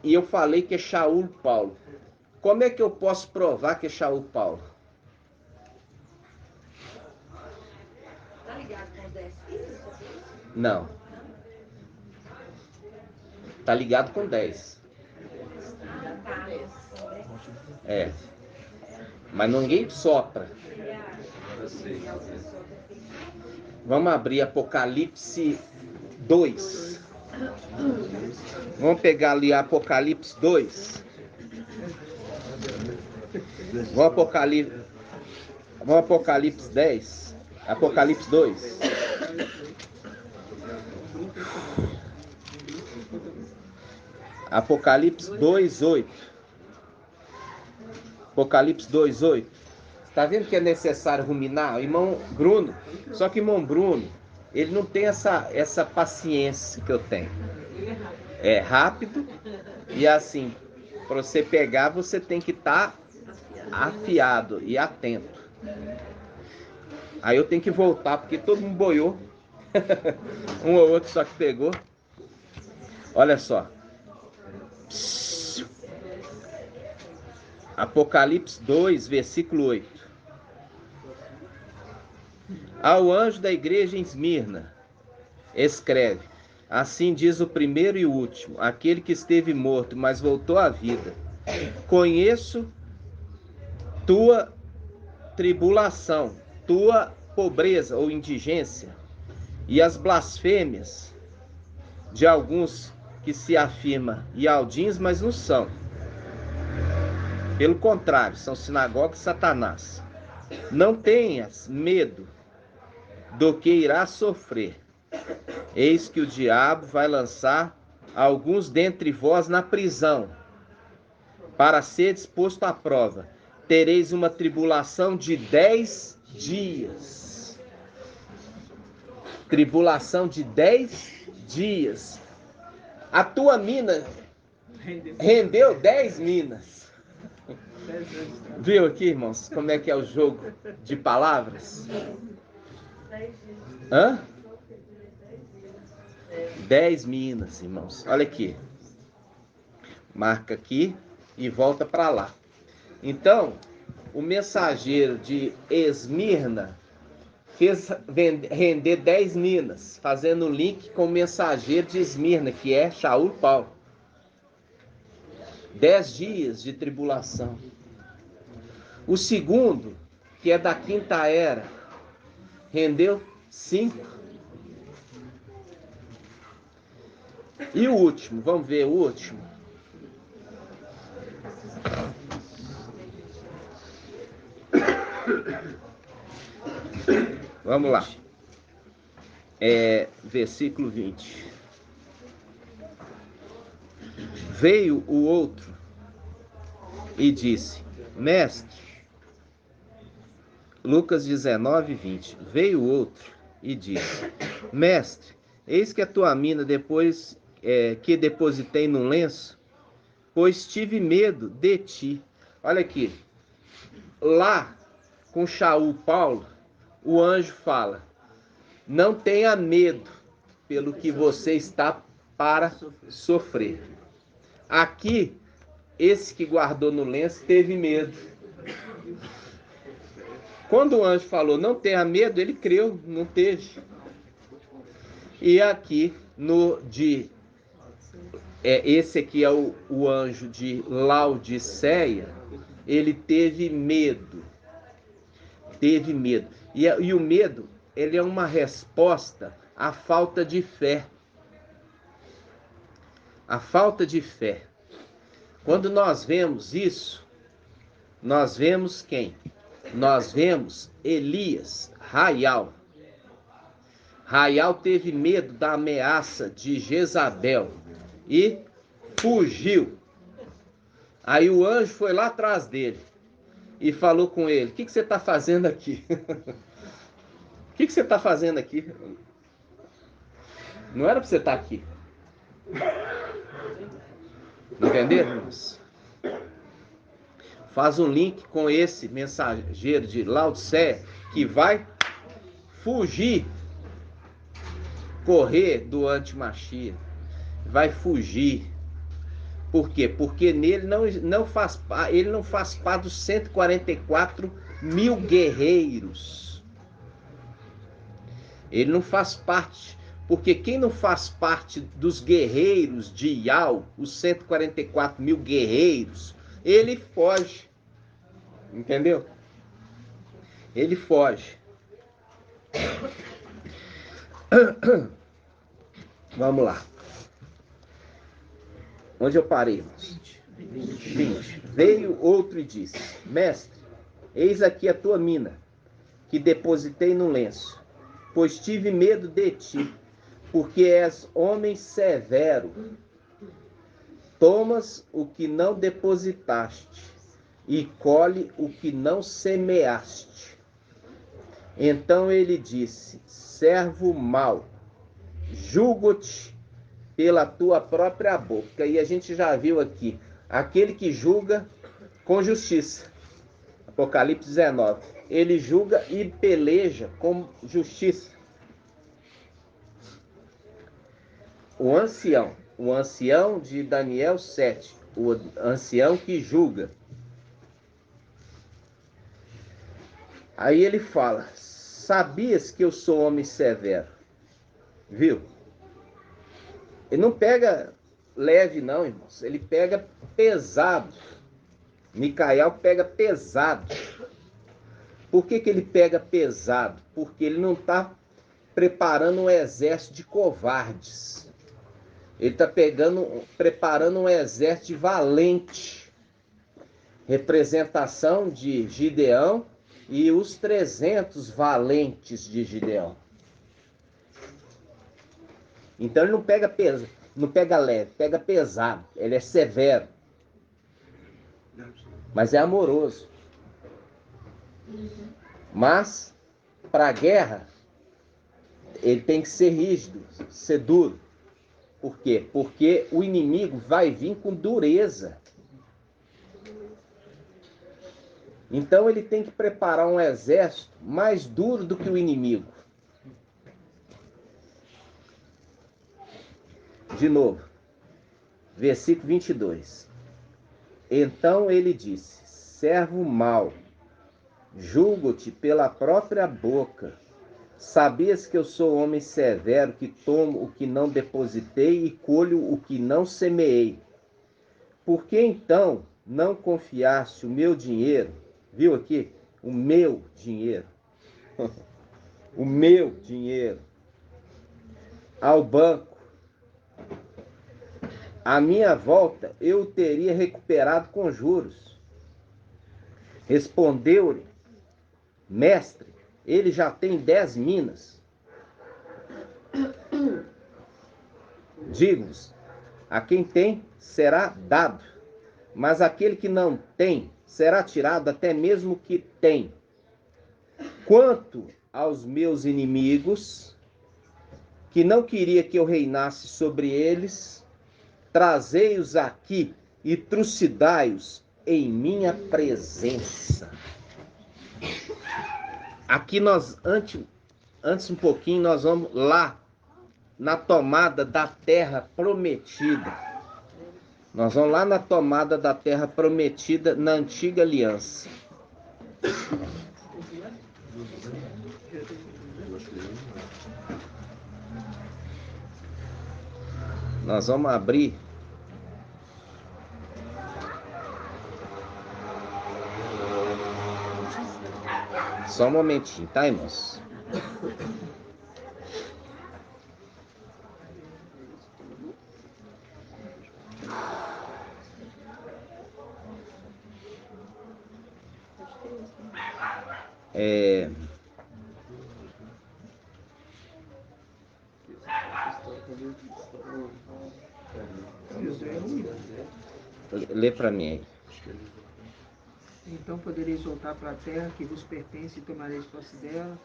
e eu falei que é Shaul Paulo, como é que eu posso provar que é Shaul Paulo? Tá ligado com 10 filhos? Não. Tá ligado com 10. É. Mas ninguém sopra. Vamos abrir Apocalipse 2. Vamos pegar ali Apocalipse 2. Vamos Apocalipse 10. Apocalipse 2. Apocalipse 2:8. Apocalipse 2:8. Está vendo que é necessário ruminar? O irmão Bruno, só que o irmão Bruno, ele não tem essa paciência que eu tenho. É rápido e assim, para você pegar, você tem que estar afiado e atento. Aí eu tenho que voltar, porque todo mundo boiou. Um ou outro só que pegou. Olha só. Apocalipse 2, versículo 8. Ao anjo da igreja em Esmirna, escreve: assim diz o primeiro e o último, aquele que esteve morto, mas voltou à vida. Conheço tua tribulação, tua pobreza ou indigência, e as blasfêmias de alguns que se afirmam ialdins, mas não são. Pelo contrário, são sinagoga de Satanás. Não tenhas medo do que irás sofrer. Eis que o diabo vai lançar alguns dentre vós na prisão, para ser exposto à prova. Tereis uma tribulação de 10 dias. Tribulação de 10 dias. A tua mina rendeu 10 minas. Viu aqui, irmãos, como é que é o jogo de palavras? Hã? 10 minas, irmãos. Olha aqui. Marca aqui e volta para lá. Então, o mensageiro de Esmirna fez render 10 minas, fazendo link com o mensageiro de Esmirna, que é Shaul Paulo. 10 dias de tribulação. O segundo, que é da quinta era, rendeu 5. E o último, vamos ver o último. Vamos lá. Versículo 20. Veio o outro e disse: Mestre, Lucas 19, 20. Veio o outro e disse: Mestre, eis que a tua mina depois que depositei num lenço, pois tive medo de ti. Olha aqui. Lá com Shaul Paulo, o anjo fala: não tenha medo pelo que você está para sofrer. Aqui, esse que guardou no lenço teve medo. Quando o anjo falou não tenha medo, ele creu, não teve. E aqui esse aqui é o anjo de Laodiceia, ele teve medo. Teve medo. E o medo, ele é uma resposta à falta de fé. A falta de fé. Quando nós vemos isso, nós vemos quem? Nós vemos Elias, Raial. Raial teve medo da ameaça de Jezabel e fugiu. Aí o anjo foi lá atrás dele e falou com ele: o que você está fazendo aqui? O que você está fazendo aqui? Não era para você estar aqui. Entenderam, irmãos? Faz um link com esse mensageiro de Laodiceia que vai fugir, correr do antimachia. Vai fugir. Por quê? Porque nele não faz parte dos 144 mil guerreiros. Ele não faz parte. Porque quem não faz parte dos guerreiros de Ial, os 144 mil guerreiros, ele foge. Entendeu? Ele foge. Vamos lá. Onde eu parei? 20. Veio outro e disse: Mestre, eis aqui a tua mina, que depositei no lenço, pois tive medo de ti, porque és homem severo. Tomas o que não depositaste e colhe o que não semeaste. Então ele disse: servo mau, julgo-te pela tua própria boca. E a gente já viu aqui, aquele que julga com justiça. Apocalipse 19. Ele julga e peleja com justiça. O ancião de Daniel 7, o ancião que julga. Aí ele fala: sabias que eu sou homem severo? Viu? Ele não pega leve não, irmãos. Ele pega pesado. Micael pega pesado. Por que ele pega pesado? Porque ele não está preparando um exército de covardes. Ele está preparando um exército valente. Representação de Gideão e os 300 valentes de Gideão. Então ele não pega leve, pega pesado. Ele é severo. Mas é amoroso. Mas, para a guerra, ele tem que ser rígido, ser duro. Por quê? Porque o inimigo vai vir com dureza. Então ele tem que preparar um exército mais duro do que o inimigo. De novo, versículo 22. Então ele disse: servo mau, julgo-te pela própria boca. Sabias que eu sou homem severo, que tomo o que não depositei e colho o que não semeei. Por que então não confiaste o meu dinheiro? Viu aqui? O meu dinheiro. O meu dinheiro. Ao banco. À minha volta eu o teria recuperado com juros. Respondeu-lhe: mestre, ele já tem 10 minas. Digo-vos, a quem tem será dado, mas aquele que não tem será tirado até mesmo o que tem. Quanto aos meus inimigos, que não queria que eu reinasse sobre eles, trazei-os aqui e trucidai-os em minha presença. Aqui nós, antes um pouquinho, nós vamos lá na tomada da terra prometida. Nós vamos lá na tomada da terra prometida na antiga aliança. Nós vamos abrir só um momentinho, tá, irmãos? Lê para mim aí. Então podereis voltar para a terra que vos pertence e tomareis posse dela.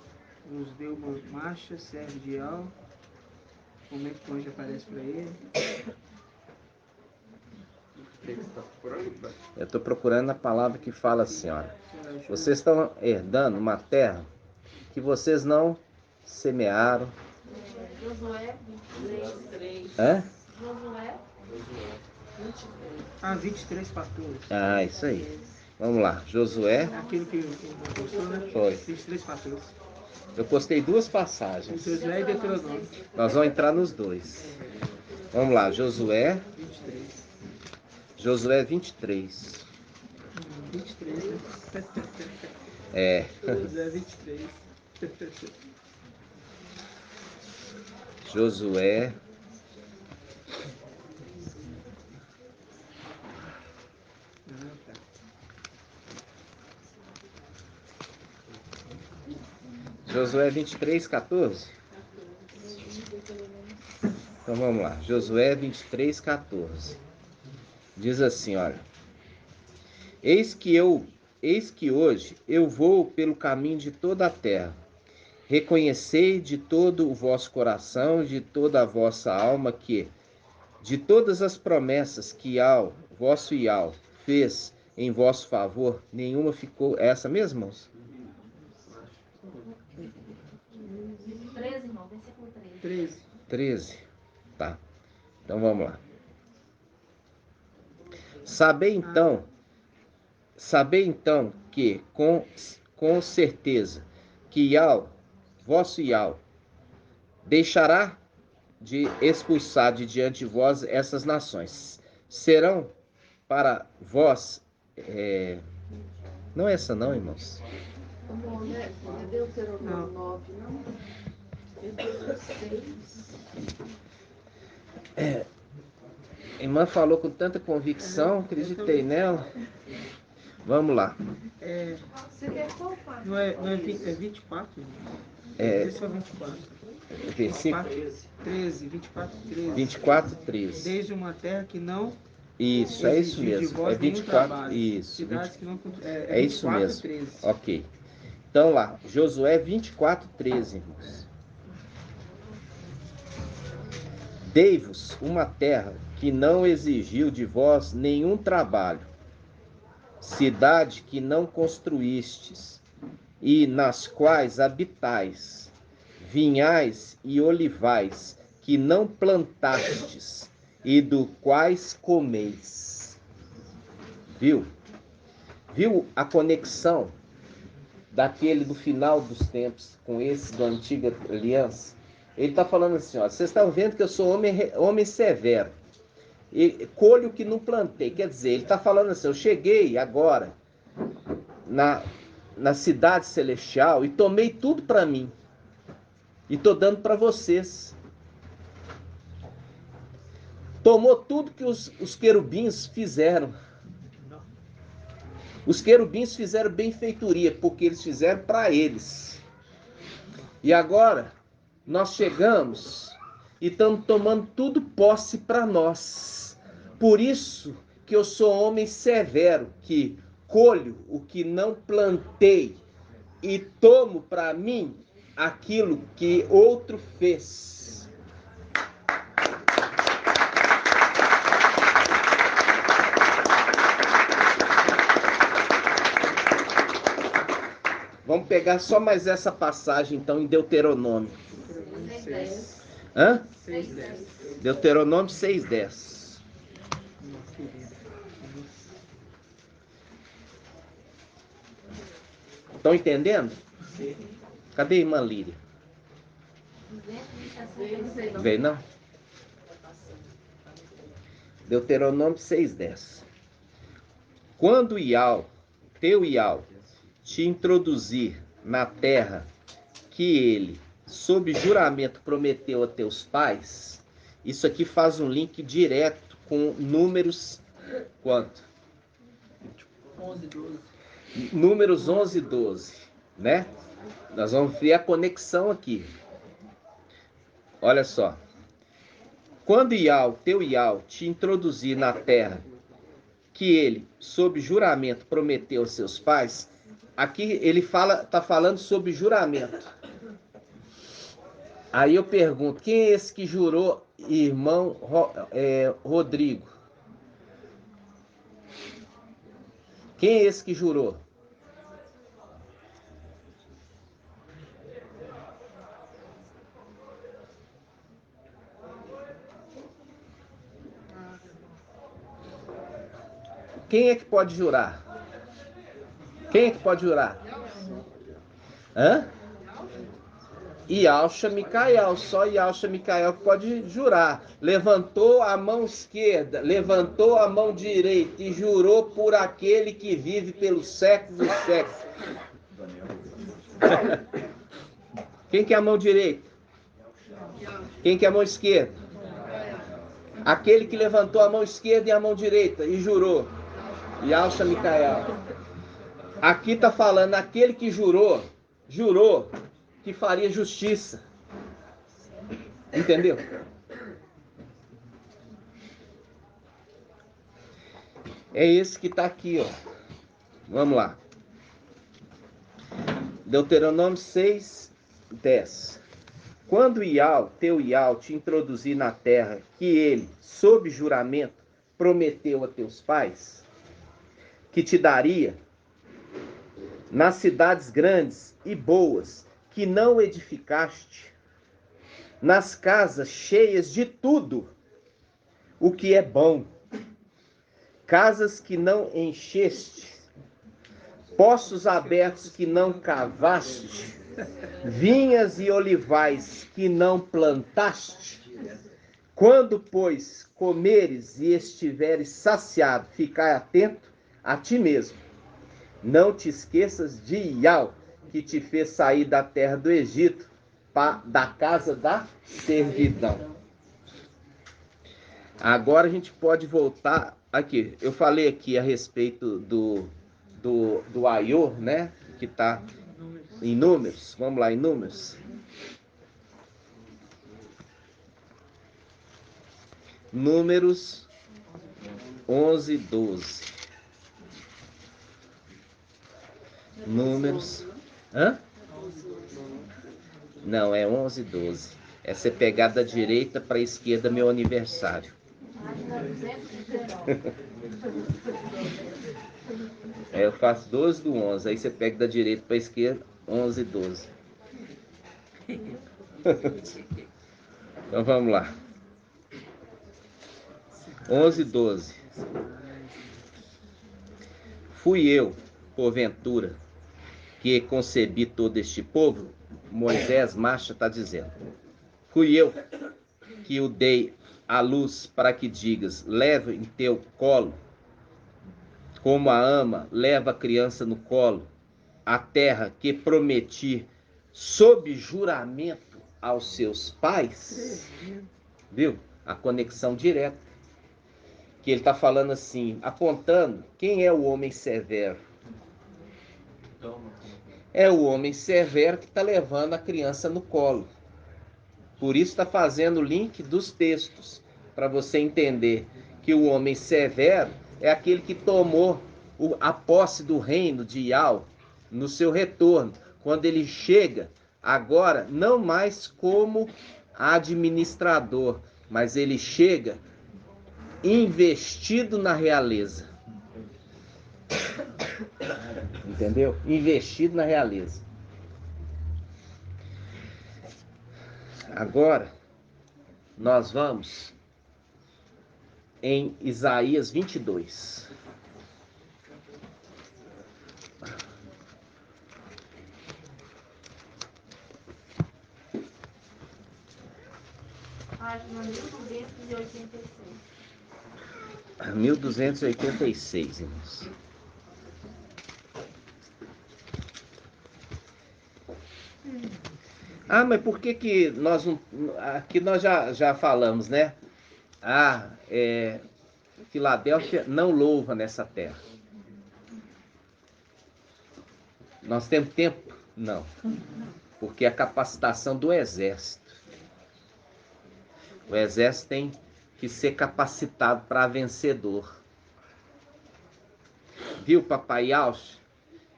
Nos deu uma marcha, servo de Al. Como é que o anjo aparece para ele? Eu estou procurando a palavra que fala assim, olha. Vocês estão herdando uma terra que vocês não semearam. Josué 23. Hã? Josué 23. Ah, 23, 14. Ah, isso aí. Vamos lá. Josué. Aquilo que gostou, né? Foi. 23, 14. Eu postei duas passagens. Josué e Deuteronômio. Nós vamos entrar nos dois. Vamos lá. Josué. 23. Josué 23. 23, né? É. Josué 23. Josué. Josué 23, 14. Então vamos lá. Josué 23, 14. Diz assim, olha. Eis que hoje eu vou pelo caminho de toda a terra. Reconhecei de todo o vosso coração, de toda a vossa alma, que de todas as promessas que vosso Ial fez em vosso favor, nenhuma ficou. É essa mesmo, irmãos? 13, irmão, versículo 13. 13. Tá. Então vamos lá. Sabei então que com certeza que vosso Ial deixará de expulsar de diante de vós essas nações. Serão para vós... Não é essa não, irmãos. Como é Deuteronômio 9, não? Deuteronômio 6. irmã falou com tanta convicção, acreditei nela. Vamos lá. Você quer qual parte? Não é 24? É, Esse é o 24. versículo 13, 24, 13. 24, 13. Desde uma terra que não Isso, é isso exigiu de mesmo. vós É nenhum 24, trabalho. isso. Cidades que não É isso 24, mesmo. 13. Ok. Então lá, Josué 24, 13, irmãos. Dei-vos uma terra que não exigiu de vós nenhum trabalho, cidade que não construístes, e nas quais habitais, vinhais e olivais que não plantastes, e do quais comeis. Viu? Viu a conexão daquele do final dos tempos com esse da antiga aliança? Ele está falando assim, ó, vocês estão vendo que eu sou homem severo, e colho o que não plantei. Quer dizer, ele está falando assim, eu cheguei agora na cidade celestial e tomei tudo para mim, e estou dando para vocês. Tomou tudo que os querubins fizeram. Os querubins fizeram benfeitoria, porque eles fizeram para eles. E agora, nós chegamos e estamos tomando tudo posse para nós. Por isso que eu sou homem severo, que colho o que não plantei e tomo para mim aquilo que outro fez. Vamos pegar só mais essa passagem, então, em Deuteronômio. 6, Hã? 6, 10. Deuteronômio 6:10. Estão entendendo? Cadê a irmã Líria? Veio, não? Deuteronômio 6:10. Quando teu Iau, te introduzir na terra que ele, sob juramento, prometeu a teus pais, isso aqui faz um link direto com Números, quanto? 11, 12. Números 11 e 12, né? Nós vamos ver a conexão aqui. Olha só. Quando teu Iau, te introduzir na terra que ele, sob juramento, prometeu aos seus pais, aqui ele está falando sobre juramento. Aí eu pergunto, quem é esse que jurou, irmão Rodrigo? Quem é esse que jurou? Quem é que pode jurar? Quem é que pode jurar? Hã? Yalcha Micael, só Yalcha Micael que pode jurar. Levantou a mão esquerda, levantou a mão direita e jurou por aquele que vive pelos séculos dos séculos. Quem que é a mão direita? Quem que é a mão esquerda? Aquele que levantou a mão esquerda e a mão direita e jurou. Yalcha Micael. Aqui está falando aquele que jurou que faria justiça. Entendeu? É esse que está aqui, ó. Vamos lá. Deuteronômio 6:10. Quando teu Iau, te introduzir na terra que ele, sob juramento, prometeu a teus pais, que te daria, nas cidades grandes e boas, que não edificaste, nas casas cheias de tudo o que é bom, casas que não encheste, poços abertos que não cavaste, vinhas e olivais que não plantaste. Quando, pois, comeres e estiveres saciado, ficai atento a ti mesmo. Não te esqueças de Iau, que te fez sair da terra do Egito, da casa da servidão. Agora a gente pode voltar aqui. Eu falei aqui a respeito do Aiô, né? Que está em Números. Vamos lá, em Números. Números 11, 12. Números... Hã? Não, é 11, 12. É você pegar da direita para a esquerda, meu aniversário. Eu faço 12 do 11. Aí você pega da direita para a esquerda, 11 e 12. Então vamos lá. 11 e 12. Fui eu, porventura, que concebi todo este povo? Moisés Marcha está dizendo. Fui eu que o dei à luz para que digas, leva em teu colo, como a ama leva a criança no colo, a terra que prometi sob juramento aos seus pais. Viu? A conexão direta. Que ele está falando assim, apontando quem é o homem severo. É o homem severo que está levando a criança no colo. Por isso está fazendo o link dos textos, para você entender que o homem severo é aquele que tomou a posse do reino de Iau no seu retorno, quando ele chega agora não mais como administrador, mas ele chega investido na realeza. Entendeu? Investido na realeza. Agora, nós vamos em Isaías 22. Página 1286. 1286, irmãos. Ah, mas por que nós não... Aqui nós já falamos, né? Filadélfia não louva nessa terra. Nós temos tempo? Não. Porque é a capacitação do exército. O exército tem que ser capacitado para vencedor. Viu, papai Alcho?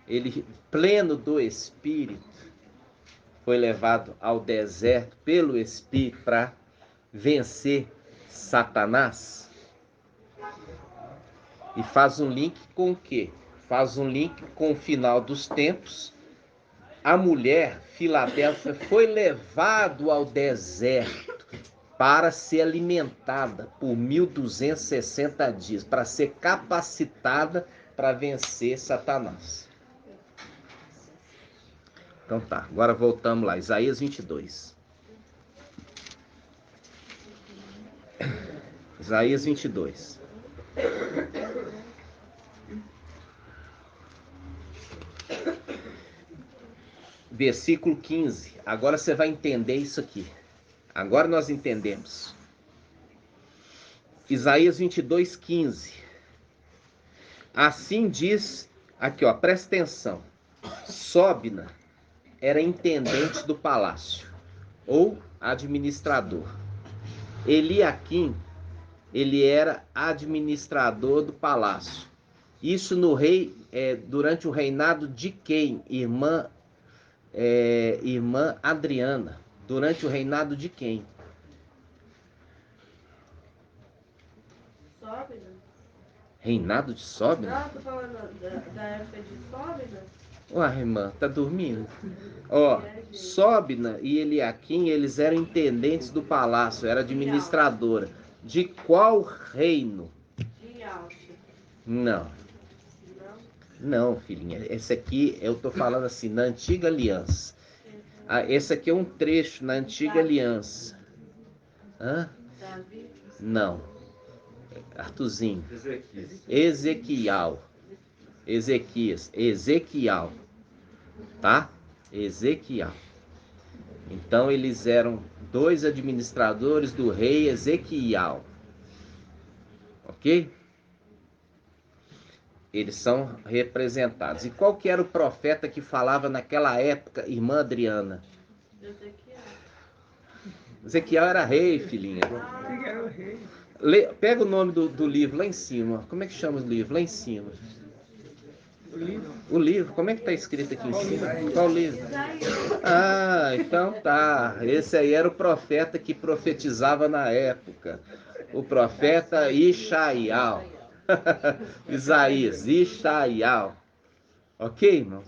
Ele, pleno do Espírito, foi levado ao deserto pelo Espírito para vencer Satanás. E faz um link com o quê? Faz um link com o final dos tempos. A mulher, Filadélfia, foi levado ao deserto para ser alimentada por 1260 dias, para ser capacitada para vencer Satanás. Então tá, agora voltamos lá, Isaías 22. Isaías 22. Versículo 15. Agora você vai entender isso aqui. Agora nós entendemos. Isaías 22, 15. Assim diz, aqui ó, presta atenção. Sóbina era intendente do palácio, ou administrador. Eliaquim, ele era administrador do palácio. Isso no rei, durante o reinado de quem? Irmã Adriana. Durante o reinado de quem? Sóbina? Reinado de Sóbina? Não, tô falando da época de Sóbina. Ué, irmã, tá dormindo? Ó, Sóbina e Eliaquim, eles eram intendentes do palácio, era administradora. De qual reino? De Alcha. Não. Não, filhinha. Esse aqui, eu tô falando assim, na antiga aliança. Esse aqui é um trecho na antiga aliança. Hã? Davi. Não. Artuzinho. Ezequiel. Tá? Ezequiel. Então eles eram dois administradores do rei Ezequiel. Ok? Eles são representados. E qual que era o profeta que falava naquela época, irmã Adriana? Ezequiel era rei, filhinha. Pega o nome do livro lá em cima. Como é que chama o livro? Lá em cima. O livro, como é que está escrito aqui em cima? Qual livro? Ah, então tá. Esse aí era o profeta que profetizava na época. O profeta Ishaial. Isaías, Ishaial. Ok, irmãos?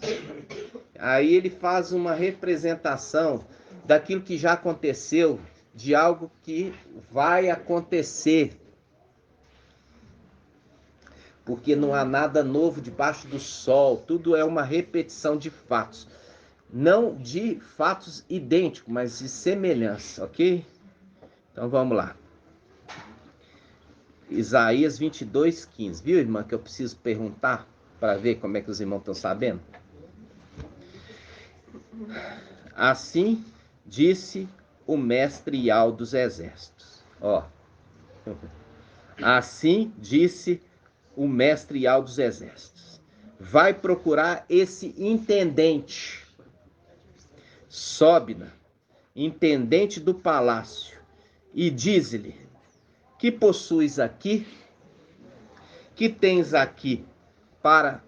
Aí ele faz uma representação daquilo que já aconteceu, de algo que vai acontecer. Porque não há nada novo debaixo do sol, tudo é uma repetição de fatos. Não de fatos idênticos, mas de semelhança, ok? Então vamos lá. Isaías 22:15. Viu, irmã, que eu preciso perguntar para ver como é que os irmãos estão sabendo? Assim disse o mestre Ial dos exércitos. Ó. Assim disse o mestre Ial dos exércitos. Vai procurar esse intendente, Sobna, intendente do palácio, e diz-lhe: que possuis aqui? Que tens aqui para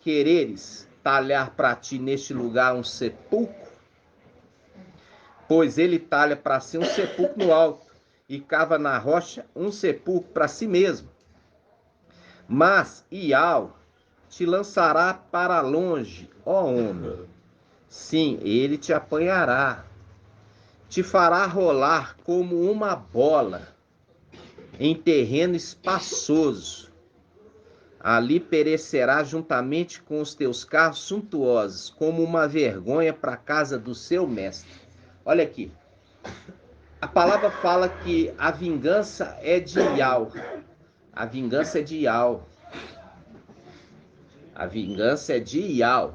quereres talhar para ti neste lugar um sepulcro? Pois ele talha para si um sepulcro no alto e cava na rocha um sepulcro para si mesmo. Mas Ial te lançará para longe, ó homem. Sim, ele te apanhará, te fará rolar como uma bola em terreno espaçoso. Ali perecerá juntamente com os teus carros suntuosos, como uma vergonha para a casa do seu mestre. Olha aqui. A palavra fala que a vingança é de Ial. A vingança é de Ial. A vingança é de Ial.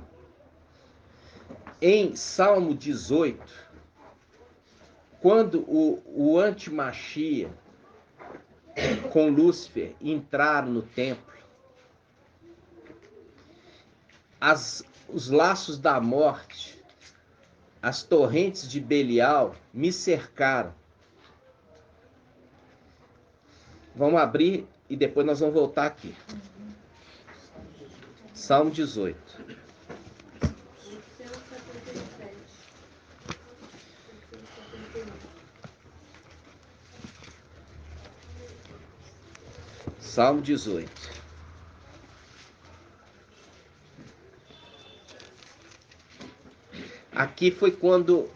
Em Salmo 18, quando o antimachia com Lúcifer entraram no templo, os laços da morte, as torrentes de Belial me cercaram. Vamos abrir e depois nós vamos voltar aqui. Salmo 18. Salmo 18. Aqui foi quando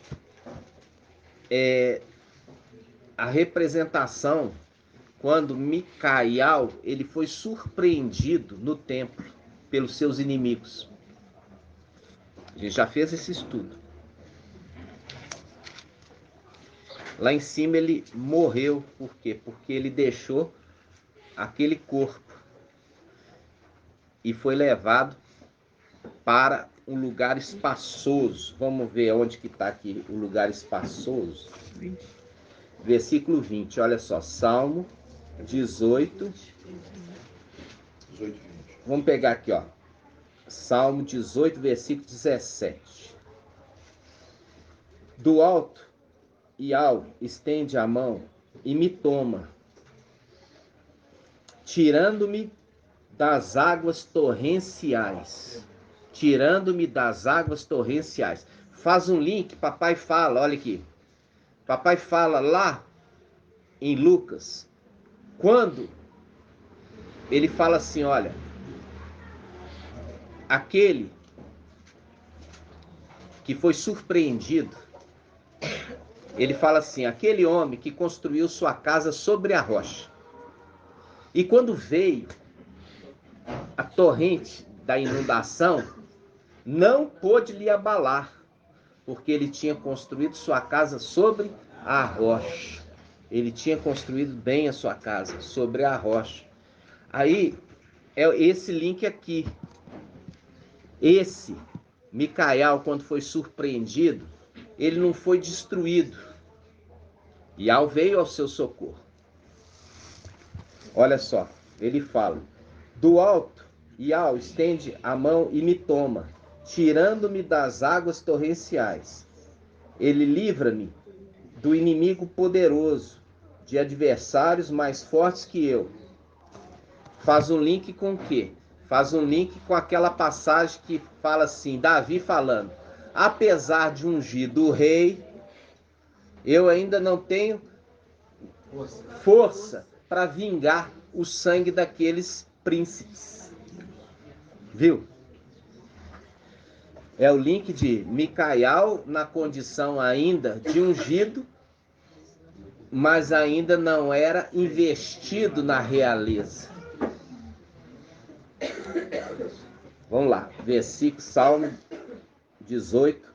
a representação, quando Micael, ele foi surpreendido no templo pelos seus inimigos. A gente já fez esse estudo. Lá em cima ele morreu, por quê? Porque ele deixou aquele corpo e foi levado para um lugar espaçoso. Vamos ver onde que está aqui o lugar espaçoso. 20. Versículo 20, olha só, Salmo 18. 18, 20. Vamos pegar aqui, ó. Salmo 18, versículo 17. Do alto, Ial estende a mão e me toma, tirando-me das águas torrenciais. Tirando-me das águas torrenciais. Faz um link, papai fala, olha aqui. Papai fala lá em Lucas, quando ele fala assim, olha, aquele que foi surpreendido, ele fala assim, aquele homem que construiu sua casa sobre a rocha. E quando veio a torrente da inundação, não pôde lhe abalar, porque ele tinha construído sua casa sobre a rocha. Ele tinha construído bem a sua casa sobre a rocha. Aí, é esse link aqui. Esse Micael, quando foi surpreendido, ele não foi destruído. Ial veio ao seu socorro. Olha só, ele fala: do alto, Yahweh estende a mão e me toma, tirando-me das águas torrenciais. Ele livra-me do inimigo poderoso, de adversários mais fortes que eu. Faz um link com o quê? Faz um link com aquela passagem que fala assim, Davi falando: apesar de ungir do rei, eu ainda não tenho força para vingar o sangue daqueles príncipes. Viu? É o link de Micael na condição ainda de ungido, mas ainda não era investido na realeza. Vamos lá, versículo, Salmo 18,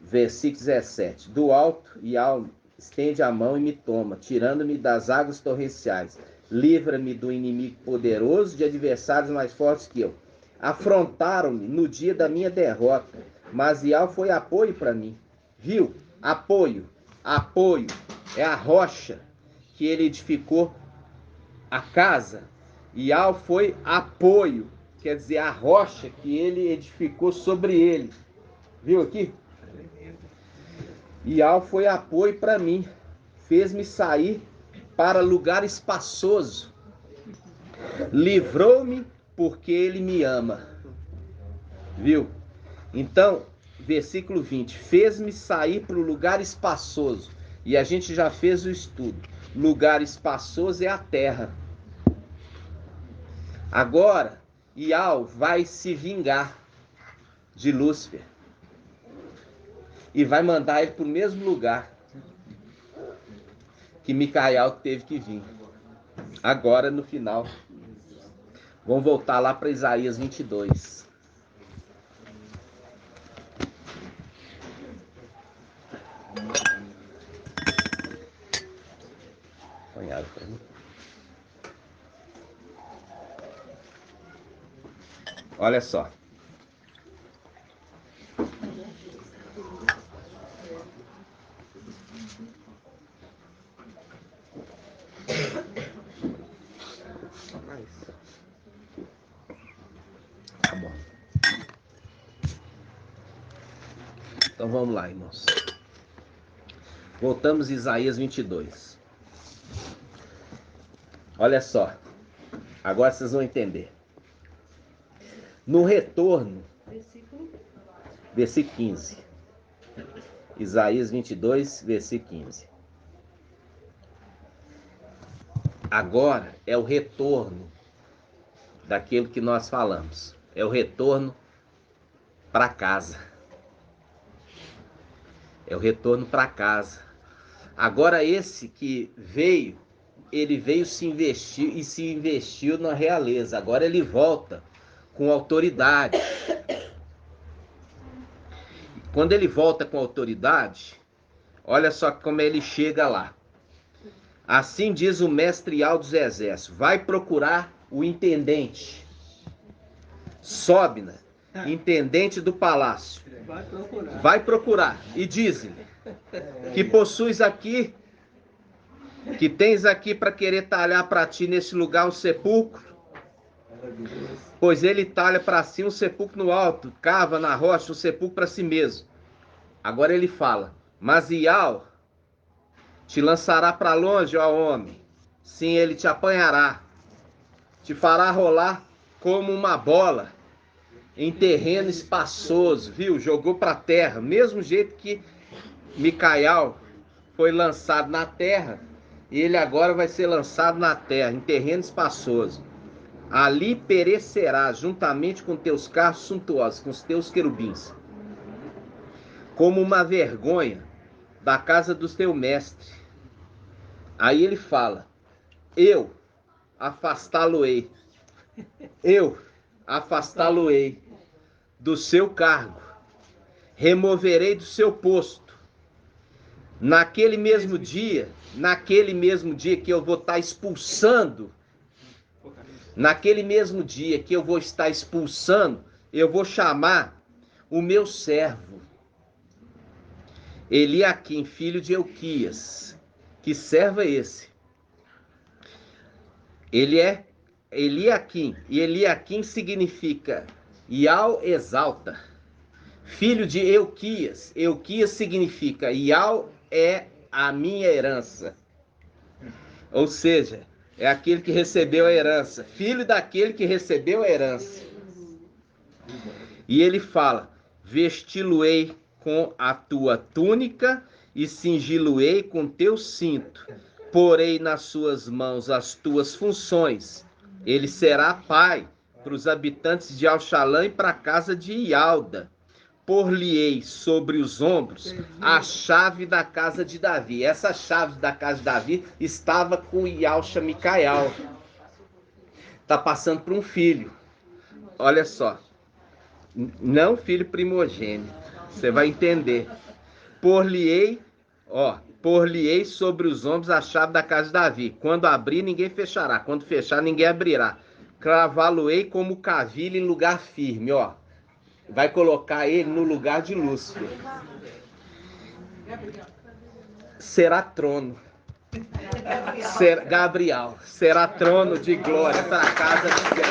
versículo 17. Do alto, Yahweh estende a mão e me toma, tirando-me das águas torrenciais. Livra-me do inimigo poderoso, de adversários mais fortes que eu. Afrontaram-me no dia da minha derrota, mas Yahweh foi apoio para mim. Viu? Apoio. Apoio. É a rocha que ele edificou a casa. Yahweh foi apoio. Quer dizer, a rocha que ele edificou sobre ele. Viu aqui? Yahweh foi apoio para mim. Fez-me sair para lugar espaçoso. Livrou-me porque ele me ama. Viu? Então, versículo 20. Fez-me sair para o lugar espaçoso. E a gente já fez o estudo. Lugar espaçoso é a terra. Agora, Yahweh vai se vingar de Lúcifer. E vai mandar ele para o mesmo lugar que Micael teve que vir. Agora, no final. Vamos voltar lá para Isaías 22. Põe água para mim. Olha só. Tá bom. Então vamos lá, irmãos. Voltamos a Isaías 22. Olha só. Agora vocês vão entender. No retorno, versículo 15. Isaías 22, versículo 15. Agora é o retorno daquilo que nós falamos. É o retorno para casa. É o retorno para casa. Agora esse que veio, ele veio se investir e se investiu na realeza. Agora ele volta com autoridade. Quando ele volta com autoridade, olha só como ele chega lá. Assim diz o mestre Yahweh dos exércitos: vai procurar o intendente, Sobna, intendente do palácio. Vai procurar e diz-lhe que possuis aqui, que tens aqui para querer talhar para ti nesse lugar um sepulcro. Pois ele talha para si um sepulcro no alto, cava na rocha um sepulcro para si mesmo. Agora ele fala: mas Yahweh te lançará para longe, ó homem. Sim, ele te apanhará, te fará rolar como uma bola em terreno espaçoso, viu? Jogou para a terra, mesmo jeito que Micael foi lançado na terra, ele agora vai ser lançado na terra, em terreno espaçoso. Ali perecerás juntamente com teus carros suntuosos, com os teus querubins, como uma vergonha da casa do teu mestre. Aí ele fala: eu afastá-lo-ei, eu afastá-lo-ei do seu cargo, removerei do seu posto. Naquele mesmo dia que eu vou estar expulsando, eu vou chamar o meu servo Eliaquim, filho de Euquias. Que servo é esse? Ele é Eliaquim, e Eliaquim significa Ial exalta. Filho de Euquias. Euquias significa Ial é a minha herança. Ou seja, é aquele que recebeu a herança. Filho daquele que recebeu a herança. E ele fala: vesti-lo-ei com a tua túnica e cingi-lo-ei com teu cinto. Porei nas suas mãos as tuas funções. Ele será pai para os habitantes de Alxalã e para a casa de Ialda. Por-lhe-ei sobre os ombros a chave da casa de Davi. Essa chave da casa de Davi estava com Yalxa Micael. Está passando para um filho. Olha só. Não filho primogênito. Você vai entender. Por-lhe-ei sobre os ombros a chave da casa de Davi. Quando abrir, ninguém fechará. Quando fechar, ninguém abrirá. Cravá-lo-ei como cavilho em lugar firme. Ó. Vai colocar ele no lugar de Lúcifer. Será trono. Gabriel. Será trono de glória para a casa de Deus.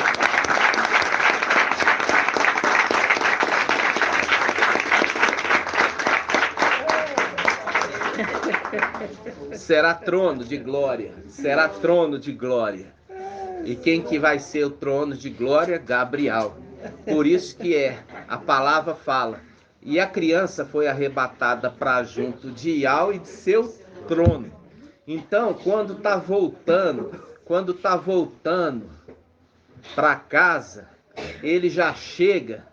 Será trono de glória. Será trono de glória. E quem que vai ser o trono de glória? Gabriel. Por isso que a palavra fala. E a criança foi arrebatada para junto de Ial e de seu trono. Então, quando está voltando para casa, ele já chega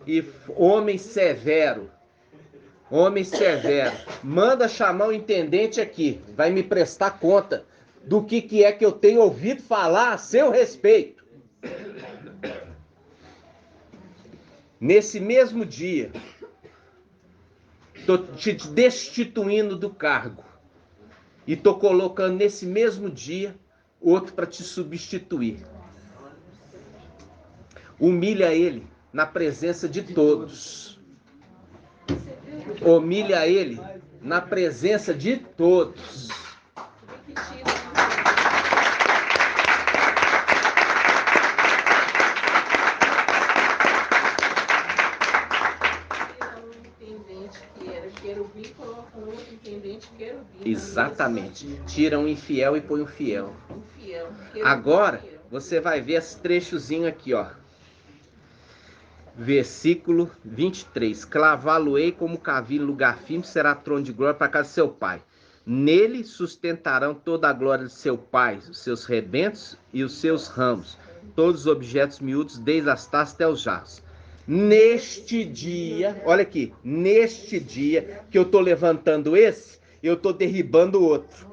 e homem severo, manda chamar o intendente aqui, vai me prestar conta do que é que eu tenho ouvido falar a seu respeito. Nesse mesmo dia, estou te destituindo do cargo e estou colocando nesse mesmo dia outro para te substituir. Humilha ele na presença de todos. Humilha ele na presença de todos. Exatamente. Tira um infiel e põe um fiel. Agora, você vai ver esse trechozinho aqui, ó. Versículo 23. Clavá-lo-ei como cavilho em lugar firme, será trono de glória para a casa de seu pai. Nele sustentarão toda a glória de seu pai, os seus rebentos e os seus ramos, todos os objetos miúdos, desde as taças até os jarros. Neste dia, olha aqui, neste dia que eu estou levantando esse, eu estou derribando o outro.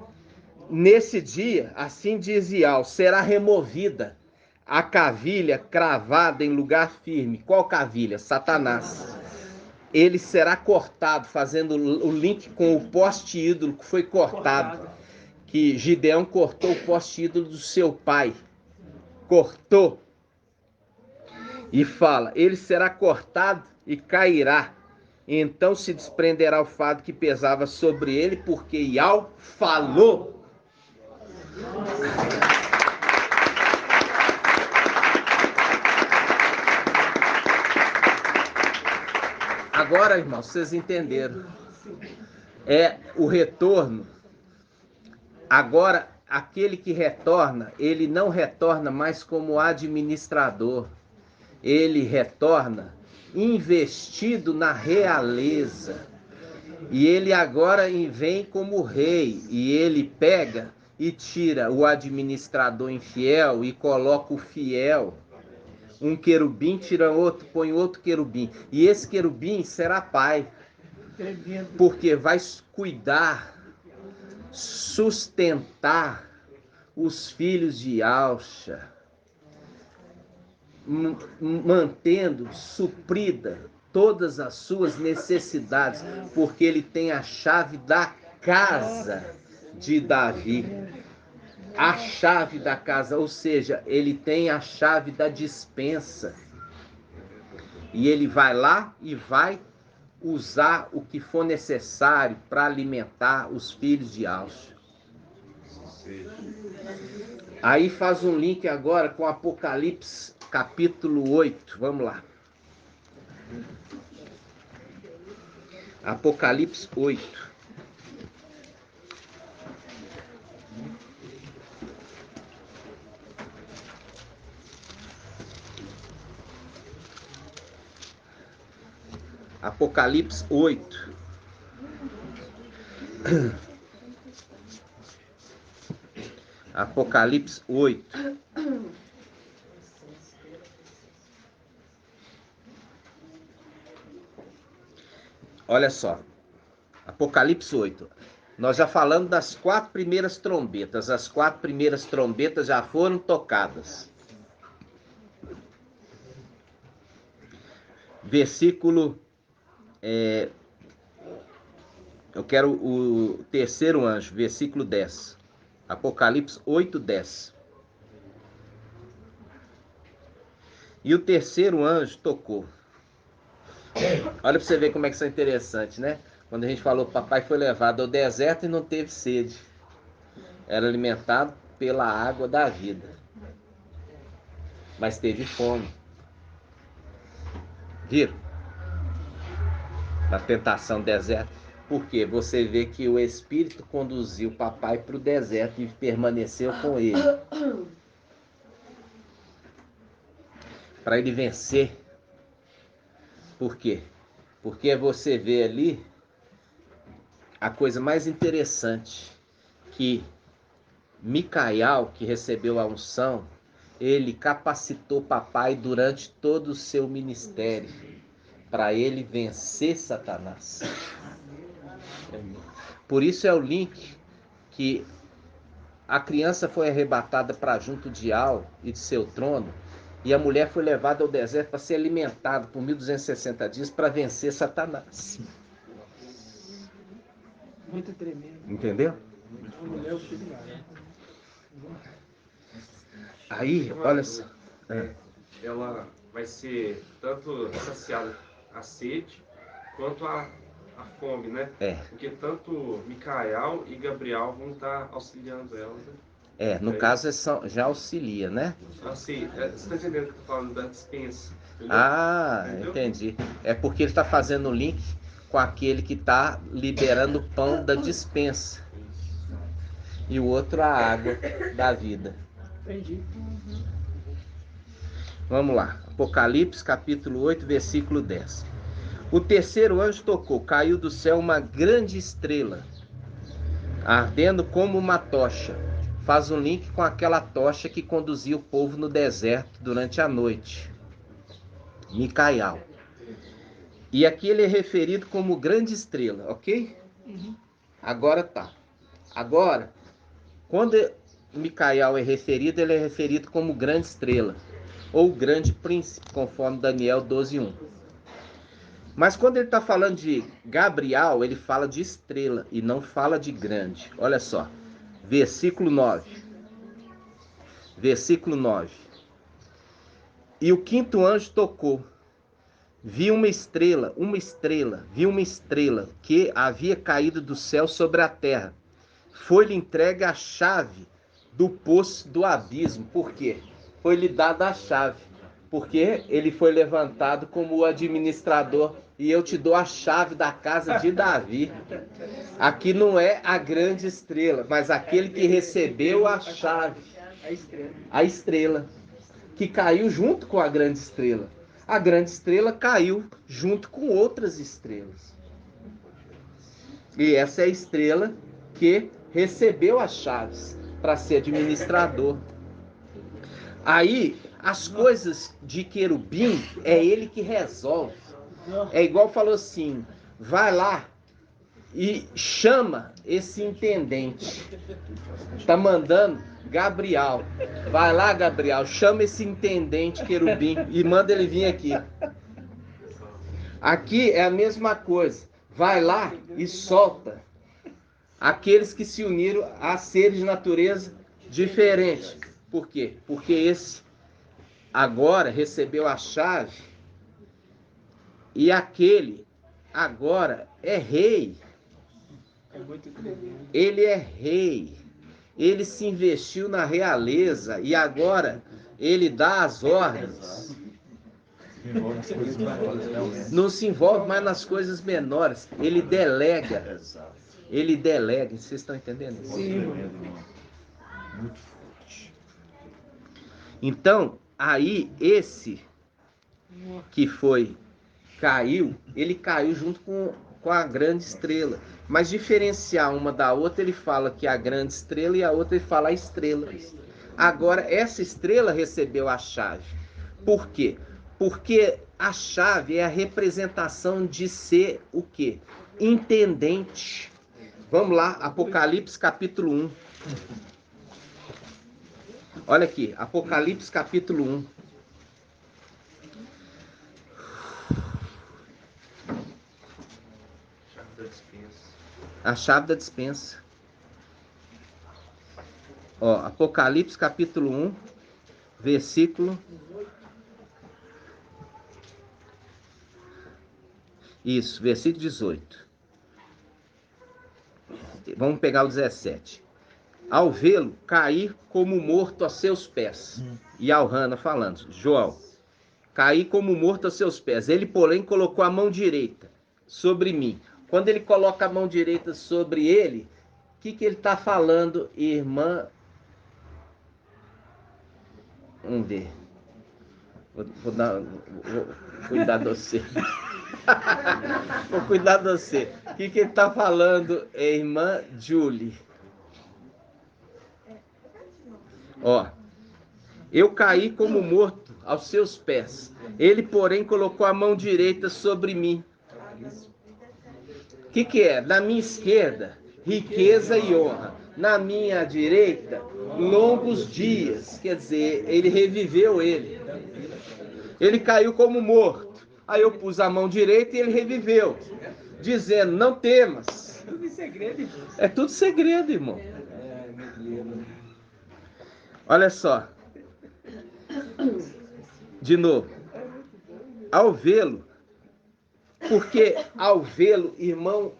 Nesse dia, assim diz Ial, será removida a cavilha cravada em lugar firme. Qual cavilha? Satanás. Ele será cortado, fazendo o link com o poste ídolo que foi cortado. Que Gideão cortou o poste ídolo do seu pai. Cortou. E fala, ele será cortado e cairá. Então se desprenderá o fardo que pesava sobre ele, porque Ial falou. Agora, irmãos, vocês entenderam. É o retorno. Agora, aquele que retorna, ele não retorna mais como administrador. Ele retorna investido na realeza. E ele agora vem como rei. E ele pega e tira o administrador infiel e coloca o fiel. Um querubim tira outro, põe outro querubim. E esse querubim será pai. Porque vai cuidar, sustentar os filhos de Yalxa, mantendo suprida todas as suas necessidades, porque ele tem a chave da casa de Davi. A chave da casa, ou seja, ele tem a chave da despensa. E ele vai lá e vai usar o que for necessário para alimentar os filhos de Yalxa. Aí faz um link agora com Apocalipse capítulo 8. Vamos lá. Apocalipse 8. Apocalipse 8. Apocalipse 8. Olha só. Apocalipse 8. Nós já falamos das 4 primeiras trombetas. As 4 primeiras trombetas já foram tocadas. Versículo... eu quero o terceiro anjo, versículo 10. Apocalipse 8, 10. E o terceiro anjo tocou. Olha para você ver como é que isso é interessante, né? Quando a gente falou que o papai foi levado ao deserto e não teve sede. Era alimentado pela água da vida. Mas teve fome. Viram? Na tentação do deserto. Porque você vê que o Espírito conduziu o papai para o deserto e permaneceu com ele. Para ele vencer. Por quê? Porque você vê ali a coisa mais interessante, que Micael, que recebeu a unção, ele capacitou papai durante todo o seu ministério para ele vencer Satanás. Por isso é o link que a criança foi arrebatada para junto de Al e de seu trono, e a mulher foi levada ao deserto para ser alimentada por 1260 dias para vencer Satanás. Muito tremendo. Entendeu? A mulher é o filho lá, né? Aí, olha só. Ela vai ser tanto saciada a sede quanto a fome, né? Porque tanto Micael e Gabriel vão estar auxiliando ela, né? No caso já auxilia, né? Assim, você está entendendo que eu tô falando da dispensa? Entendeu? Entendeu? Entendi. É porque ele está fazendo o link com aquele que está liberando o pão da dispensa. E o outro a água da vida. Entendi. Vamos lá. Apocalipse capítulo 8, versículo 10. O terceiro anjo tocou, caiu do céu uma grande estrela, ardendo como uma tocha. Faz um link com aquela tocha que conduzia o povo no deserto durante a noite. Micael. E aqui ele é referido como grande estrela, ok? Agora tá. Agora, quando Micael é referido, ele é referido como grande estrela, ou grande príncipe, conforme Daniel 12:1. Mas quando ele está falando de Gabriel, ele fala de estrela e não fala de grande. Olha só, versículo 9. Versículo 9. E o quinto anjo tocou. Vi uma estrela, que havia caído do céu sobre a terra. Foi-lhe entregue a chave do poço do abismo. Por quê? Foi-lhe dada a chave. Porque ele foi levantado como o administrador. E eu te dou a chave da casa de Davi. Aqui não é a grande estrela, mas aquele que recebeu a chave. A estrela. Que caiu junto com a grande estrela. A grande estrela caiu junto com outras estrelas. E essa é a estrela que recebeu as chaves para ser administrador. Aí, as coisas de querubim, é ele que resolve. É igual falou assim, vai lá e chama esse intendente. Está mandando Gabriel. Vai lá, Gabriel, chama esse intendente querubim e manda ele vir aqui. Aqui é a mesma coisa. Vai lá e solta aqueles que se uniram a seres de natureza diferente. Por quê? Porque esse agora recebeu a chave e aquele agora é rei. Ele é rei. ele se investiu na realeza e agora ele dá as ordens. Não se envolve mais nas coisas menores. Ele delega. Ele delega. Vocês estão entendendo? Sim. Então, aí esse que caiu, ele caiu junto com a grande estrela. Mas diferenciar uma da outra, ele fala que a grande estrela e a outra ele fala a estrela. Agora, essa estrela recebeu a chave. Por quê? Porque a chave é a representação de ser o quê? Intendente. Vamos lá, Apocalipse capítulo 1. Olha aqui, Apocalipse capítulo 1. A chave da dispensa. Ó, Apocalipse capítulo 1, versículo... Isso, versículo 18. Vamos pegar o 17. Ao vê-lo cair como morto aos seus pés. E Al-Hana falando, João, caí como morto aos seus pés. Ele, porém, colocou a mão direita sobre mim. Quando ele coloca a mão direita sobre ele, o que ele está falando, irmã? Vamos ver. Vou cuidar de você. Vou cuidar de você. O que ele está falando, irmã Julie? Ó, eu caí como morto aos seus pés. Ele, porém, colocou a mão direita sobre mim. O que é? Na minha esquerda, riqueza e honra. Na minha direita, longos dias. Quer dizer, ele reviveu ele. Ele caiu como morto. Aí eu pus a mão direita e ele reviveu. Dizendo, não temas. Tudo em segredo, irmão. É tudo segredo, irmão. Olha só. De novo. Ao vê-lo. Porque ao vê-lo, irmão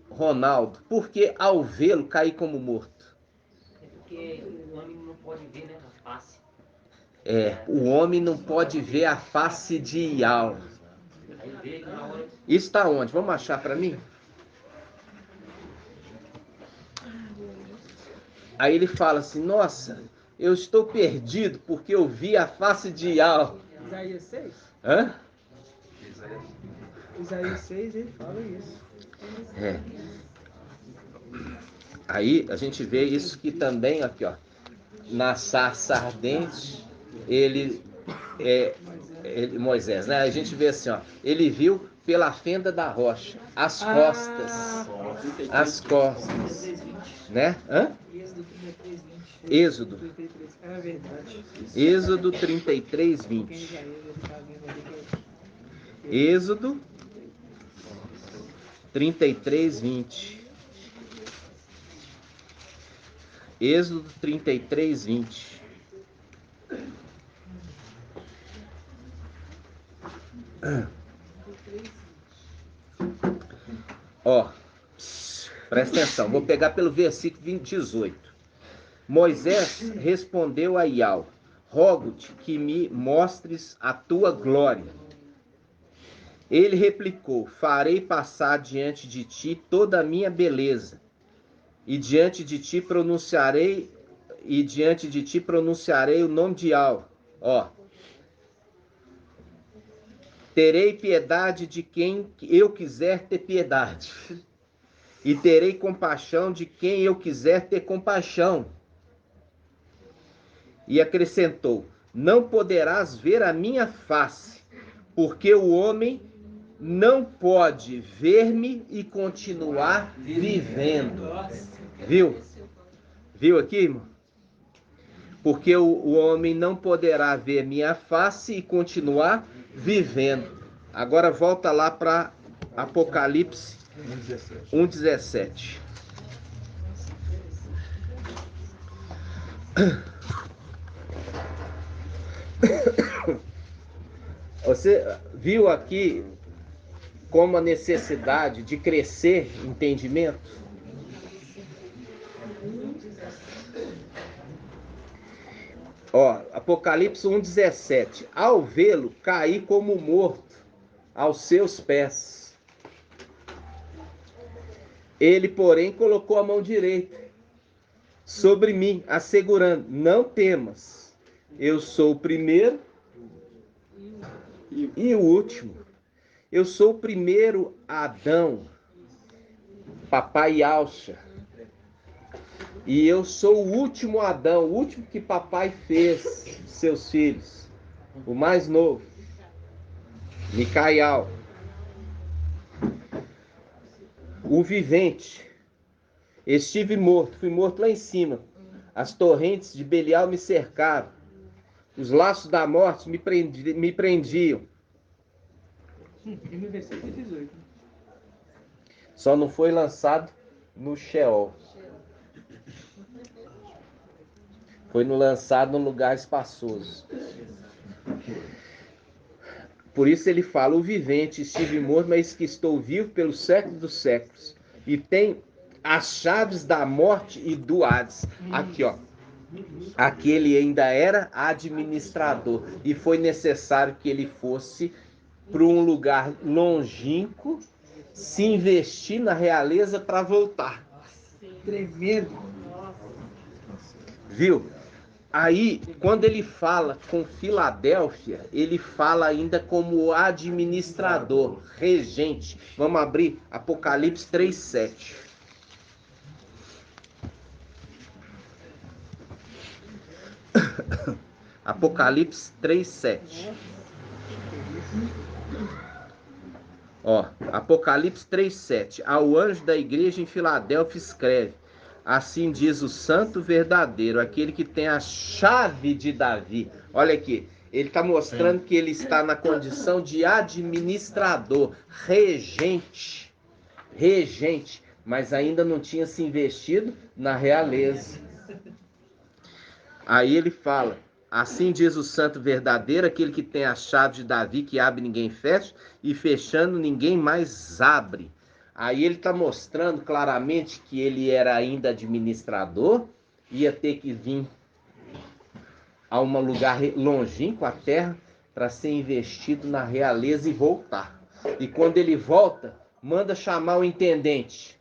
Ronaldo, porque ao vê-lo caí como morto? Porque o homem não pode ver, né, a face. O homem não pode ver a face de Ial. Isso está onde? Vamos achar para mim? Aí ele fala assim, nossa, eu estou perdido porque eu vi a face de Ial. Isaías 6? Hã? Isaías 6, ele fala isso. Aí a gente vê isso que também, aqui ó, na sarça ardente, Moisés, né? A gente vê assim, ó, ele viu pela fenda da rocha, as costas, né? Hã? Êxodo. É verdade. Êxodo 33, 20. Êxodo 33, 20. Êxodo 33, 20. Ó, presta atenção, vou pegar pelo versículo 18. Moisés respondeu a Ial, rogo-te que me mostres a tua glória. Ele replicou, farei passar diante de ti toda a minha beleza, e diante de ti pronunciarei o nome de Ial. Ó, terei piedade de quem eu quiser ter piedade, e terei compaixão de quem eu quiser ter compaixão. E acrescentou, não poderás ver a minha face, porque o homem não pode ver-me e continuar vivendo. Viu? Viu aqui, irmão? Porque o homem não poderá ver minha face e continuar vivendo. Agora volta lá para Apocalipse 1:17. Você viu aqui como a necessidade de crescer entendimento? Ó, Apocalipse 1,17. Ao vê-lo, caí como morto aos seus pés. Ele, porém, colocou a mão direita sobre mim, assegurando: não temas, eu sou o primeiro e o último. Eu sou o primeiro Adão, papai Yalcha. E eu sou o último Adão, o último que papai fez, seus filhos. O mais novo, Micael. O vivente. Estive morto, fui morto lá em cima. As torrentes de Belial me cercaram. Os laços da morte me prendiam. No versículo 18. Só não foi lançado no Sheol. Foi lançado num lugar espaçoso. Por isso ele fala: o vivente, estive morto, mas que estou vivo pelos séculos dos séculos. E tenho as chaves da morte e do Hades. Aqui, ó. Aqui ele ainda era administrador. E foi necessário que ele fosse para um lugar longínquo, se investir na realeza para voltar. Tremendo. Viu? Aí, quando ele fala com Filadélfia, ele fala ainda como administrador, regente. Vamos abrir Apocalipse 3:7. Apocalipse 3:7. Ó, Apocalipse 3:7. Ao anjo da igreja em Filadélfia escreve: assim diz o santo verdadeiro, aquele que tem a chave de Davi. Olha aqui, ele está mostrando que ele está na condição de administrador, regente, mas ainda não tinha se investido na realeza. Aí ele fala: assim diz o santo verdadeiro, aquele que tem a chave de Davi, que abre ninguém fecha, e fechando ninguém mais abre. Aí ele está mostrando claramente que ele era ainda administrador, ia ter que vir a um lugar longínquo, a terra, para ser investido na realeza e voltar. E quando ele volta, manda chamar o intendente.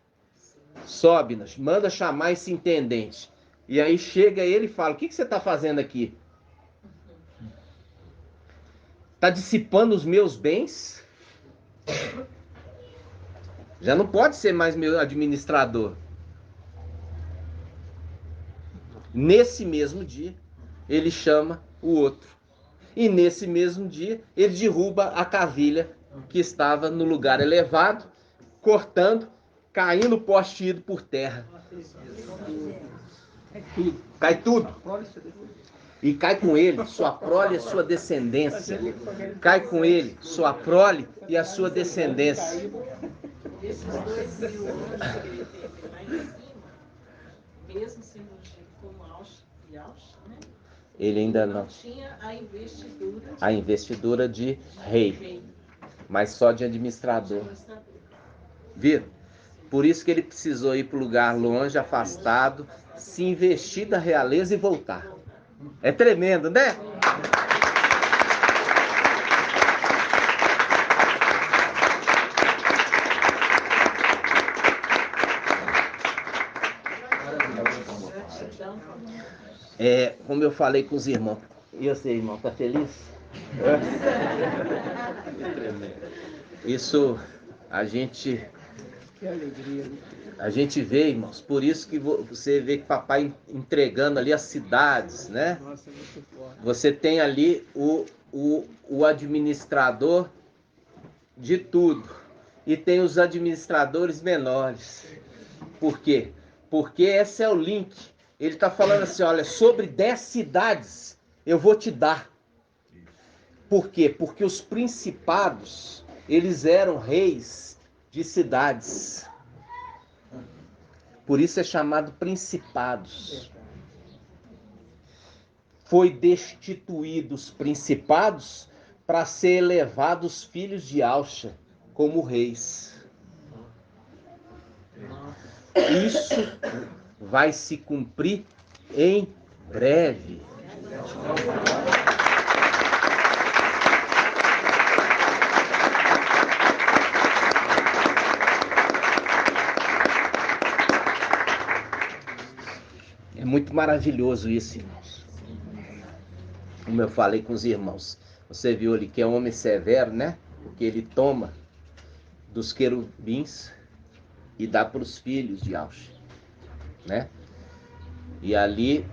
Sobe, manda chamar esse intendente. E aí chega ele e fala: o que você está fazendo aqui? Está dissipando os meus bens? Já não pode ser mais meu administrador. Nesse mesmo dia, ele chama o outro. E nesse mesmo dia, ele derruba a cavilha que estava no lugar elevado, cortando, caindo o poste ido por terra. Cai tudo. E cai com ele sua prole e a sua descendência. Cai com ele sua prole e a sua descendência. Esses 2.000 anos que ele teve lá em cima, mesmo sendo ungido como Yalcha, né? Ele ainda não tinha a investidura de rei, mas só de administrador. Viu? Por isso que ele precisou ir para o lugar longe, afastado, se investir da realeza e voltar. É tremendo, né? Como eu falei com os irmãos. E você, irmão, tá feliz? Isso a gente... Que alegria, né? A gente vê, irmãos, por isso que você vê que papai entregando ali as cidades, né? Nossa, é muito forte. Você tem ali o administrador de tudo. E tem os administradores menores. Por quê? Porque esse é o link. Ele está falando assim: olha, sobre 10 cidades eu vou te dar. Por quê? Porque os principados, eles eram reis de cidades. Por isso é chamado principados. Foi destituído os principados para ser elevados os filhos de Yalcha, como reis. Isso vai se cumprir em breve. É muito maravilhoso isso, irmãos. Como eu falei com os irmãos, você viu ali que é um homem severo, né? Porque ele toma dos querubins e dá para os filhos de Aush, né? E ali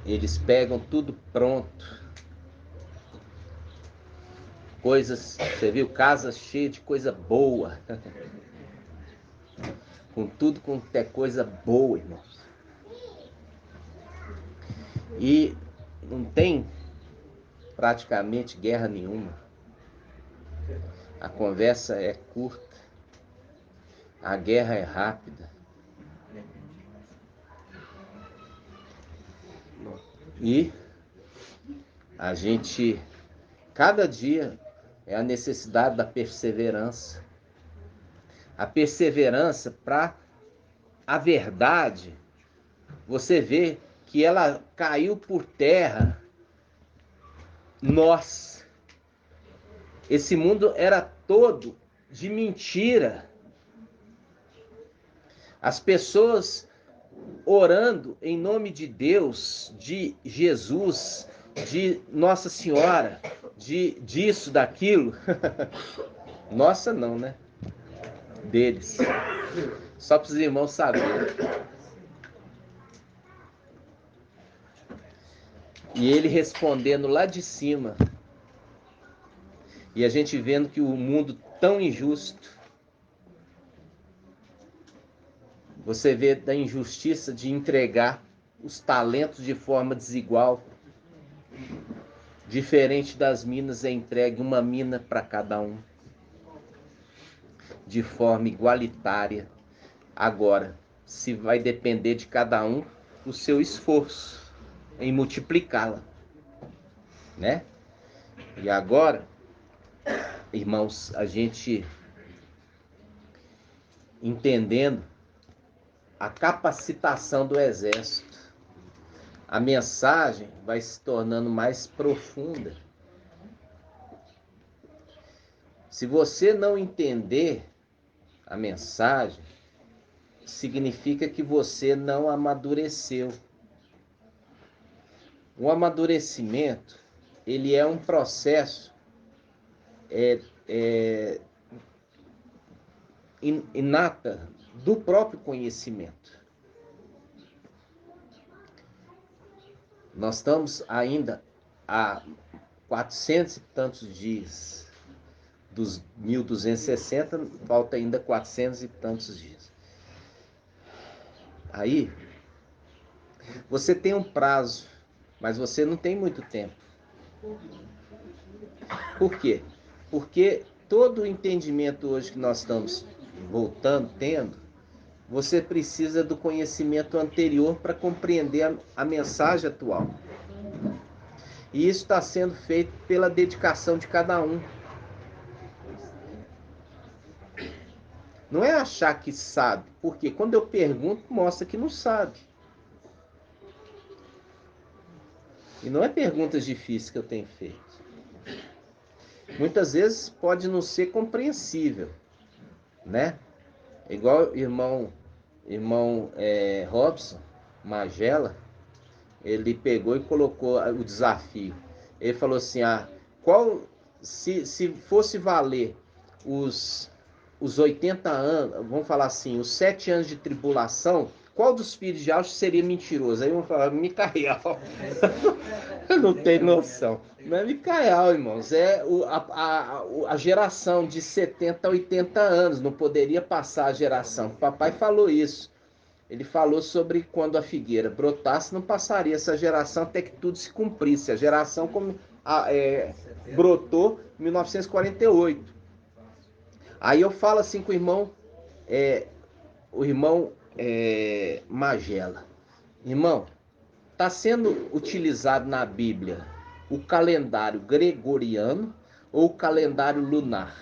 eles pegam tudo pronto. Coisas, você viu? Casa cheia de coisa boa. Com tudo quanto é coisa boa, irmãos. E não tem praticamente guerra nenhuma. A conversa é curta. A guerra é rápida. E a gente, cada dia, é a necessidade da perseverança. A perseverança para a verdade. Você vê que ela caiu por terra. Esse mundo era todo de mentira. As pessoas orando em nome de Deus, de Jesus, de Nossa Senhora, disso, daquilo. Nossa não, né? Deles. Só para os irmãos saberem. E ele respondendo lá de cima. E a gente vendo que o mundo tão injusto. Você vê da injustiça de entregar os talentos de forma desigual. Diferente das minas, é entregue uma mina para cada um. De forma igualitária. Agora, se vai depender de cada um o seu esforço em multiplicá-la, né? E agora, irmãos, a gente entendendo a capacitação do exército, a mensagem vai se tornando mais profunda. Se você não entender a mensagem, significa que você não amadureceu. O amadurecimento, ele é um processo inata do próprio conhecimento. Nós estamos ainda há 400 e tantos dias dos 1260, falta ainda 400 e tantos dias. Aí, você tem um prazo, mas você não tem muito tempo. Por quê? Porque todo o entendimento hoje que nós estamos tendo, você precisa do conhecimento anterior para compreender a mensagem atual. E isso está sendo feito pela dedicação de cada um. Não é achar que sabe, porque quando eu pergunto, mostra que não sabe. E não é perguntas difíceis que eu tenho feito. Muitas vezes pode não ser compreensível, né? Igual o irmão Robson Magela, ele pegou e colocou o desafio. Ele falou assim, se fosse valer os 80 anos, vamos falar assim, os 7 anos de tribulação, qual dos filhos de Aush seria mentiroso? Aí vamos falar, Micael. Eu não tenho noção. Não é Micael, irmãos. É a geração de 70 a 80 anos. Não poderia passar a geração. O papai falou isso. Ele falou sobre quando a figueira brotasse, não passaria essa geração até que tudo se cumprisse. A geração brotou em 1948. Aí eu falo assim com o irmão Magela. Irmão, está sendo utilizado na Bíblia o calendário gregoriano ou o calendário lunar?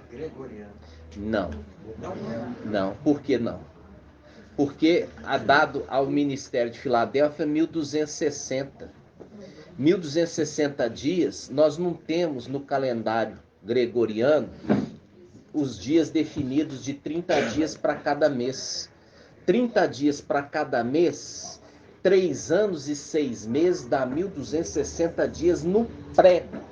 Gregoriano. Não. Não. Não. Por que não? Porque dado ao Ministério de Filadélfia 1260. 1260 dias, nós não temos no calendário gregoriano os dias definidos de 30 dias para cada mês. 30 dias para cada mês, 3 anos e 6 meses dá 1260 dias no prego.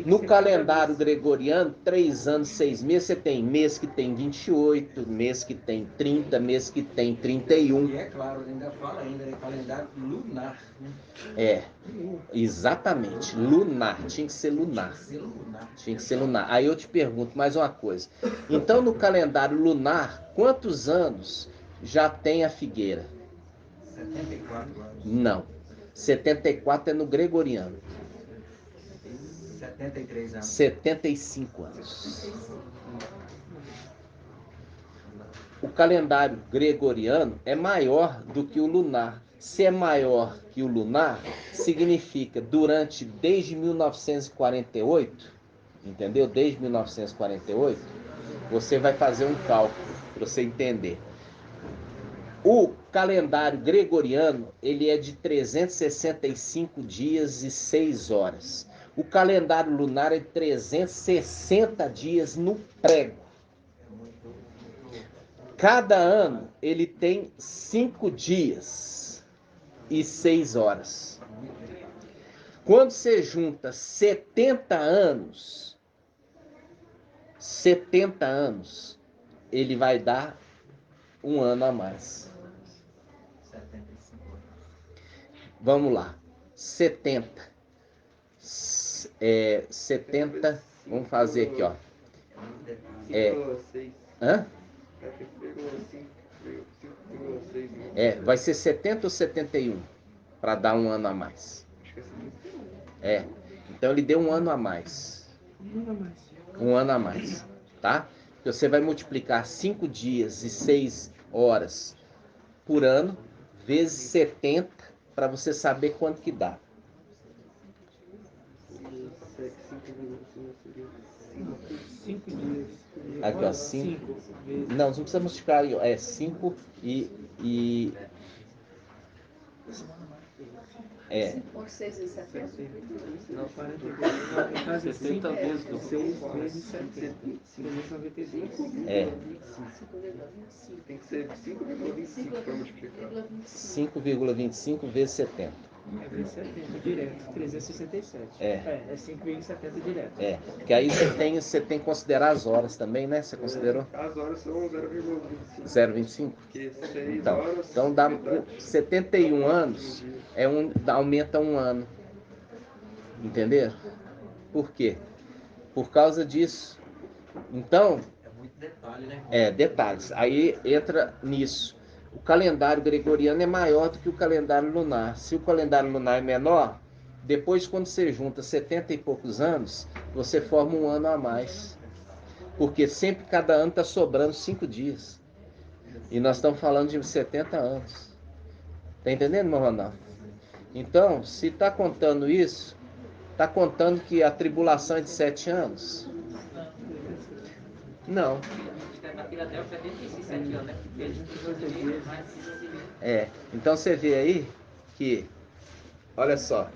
No calendário gregoriano, 3 anos, 6 meses, você tem mês que tem 28, mês que tem 30, mês que tem 31. E é claro, ainda fala ainda, é calendário lunar. Né? É, exatamente, lunar, tinha que ser lunar. Tinha que ser lunar. Aí eu te pergunto mais uma coisa. Então no calendário lunar, quantos anos já tem a figueira? 74 anos. Não, 74 é no gregoriano. 73 anos. 75 anos. O calendário gregoriano é maior do que o lunar. Se é maior que o lunar, significa desde 1948, entendeu? Desde 1948, você vai fazer um cálculo para você entender. O calendário gregoriano, ele é de 365 dias e 6 horas. O calendário lunar é 360 dias no prego. Cada ano ele tem 5 dias e 6 horas. Quando você junta 70 anos, ele vai dar um ano a mais. 75 anos. Vamos lá. 70, vamos fazer aqui, ó. Hã? Vai ser 70 ou 71 para dar um ano a mais. Então ele deu um ano a mais. Um ano a mais, tá? Você vai multiplicar 5 dias e 6 horas por ano vezes 70 para você saber quanto que dá. 5 dias. Aqui, ó, 5. Não, não precisa multiplicar. 5 e... 6 e 70. Não, 42. 70 vezes do 6 vezes 70. 395. Tem que ser 5,25 para multiplicar. 5,25 vezes 70. É vezes 70 direto. 367. É 5,70 direto. Porque aí você tem que considerar as horas também, né? Você considerou? As horas são 0,25. 0,25? Porque 6 Então, horas... então dá 71 anos, aumenta um ano. Entenderam? Por quê? Por causa disso. Então... É muito detalhe, né? Detalhes. Aí entra nisso. O calendário gregoriano é maior do que o calendário lunar. Se o calendário lunar é menor, depois quando você junta 70 e poucos anos, você forma um ano a mais. Porque sempre cada ano está sobrando 5 dias. E nós estamos falando de 70 anos. Está entendendo, meu Ronaldo? Então, se está contando isso, está contando que a tribulação é de 7 anos? Não. Então você vê aí que, olha só,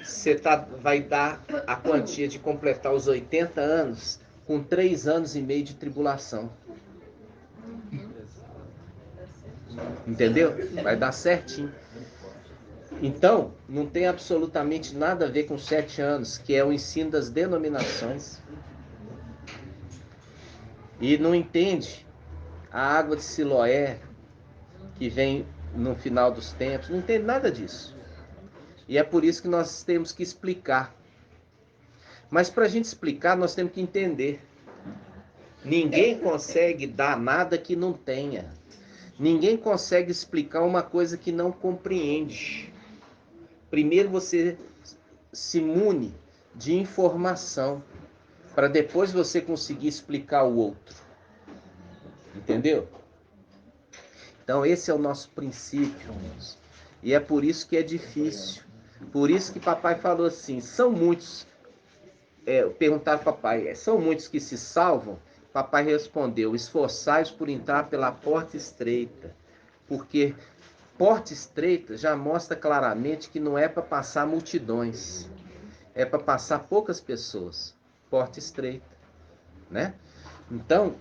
você vai dar a quantia de completar os 80 anos com 3 anos e meio de tribulação. Entendeu? Vai dar certinho. Então, não tem absolutamente nada a ver com 7 anos, que é o ensino das denominações. E não entende a água de Siloé, que vem no final dos tempos, não entende nada disso. E é por isso que nós temos que explicar. Mas para a gente explicar, nós temos que entender. Ninguém consegue dar nada que não tenha. Ninguém consegue explicar uma coisa que não compreende. Primeiro você se mune de informação, para depois você conseguir explicar o outro. Entendeu? Então esse é o nosso princípio, irmãos. E é por isso que é difícil. Por isso que papai falou assim, são muitos. perguntaram ao papai, são muitos que se salvam? Papai respondeu, esforçai-vos por entrar pela porta estreita, porque porta estreita já mostra claramente que não é para passar multidões, é para passar poucas pessoas. Porta estreita, né? Então,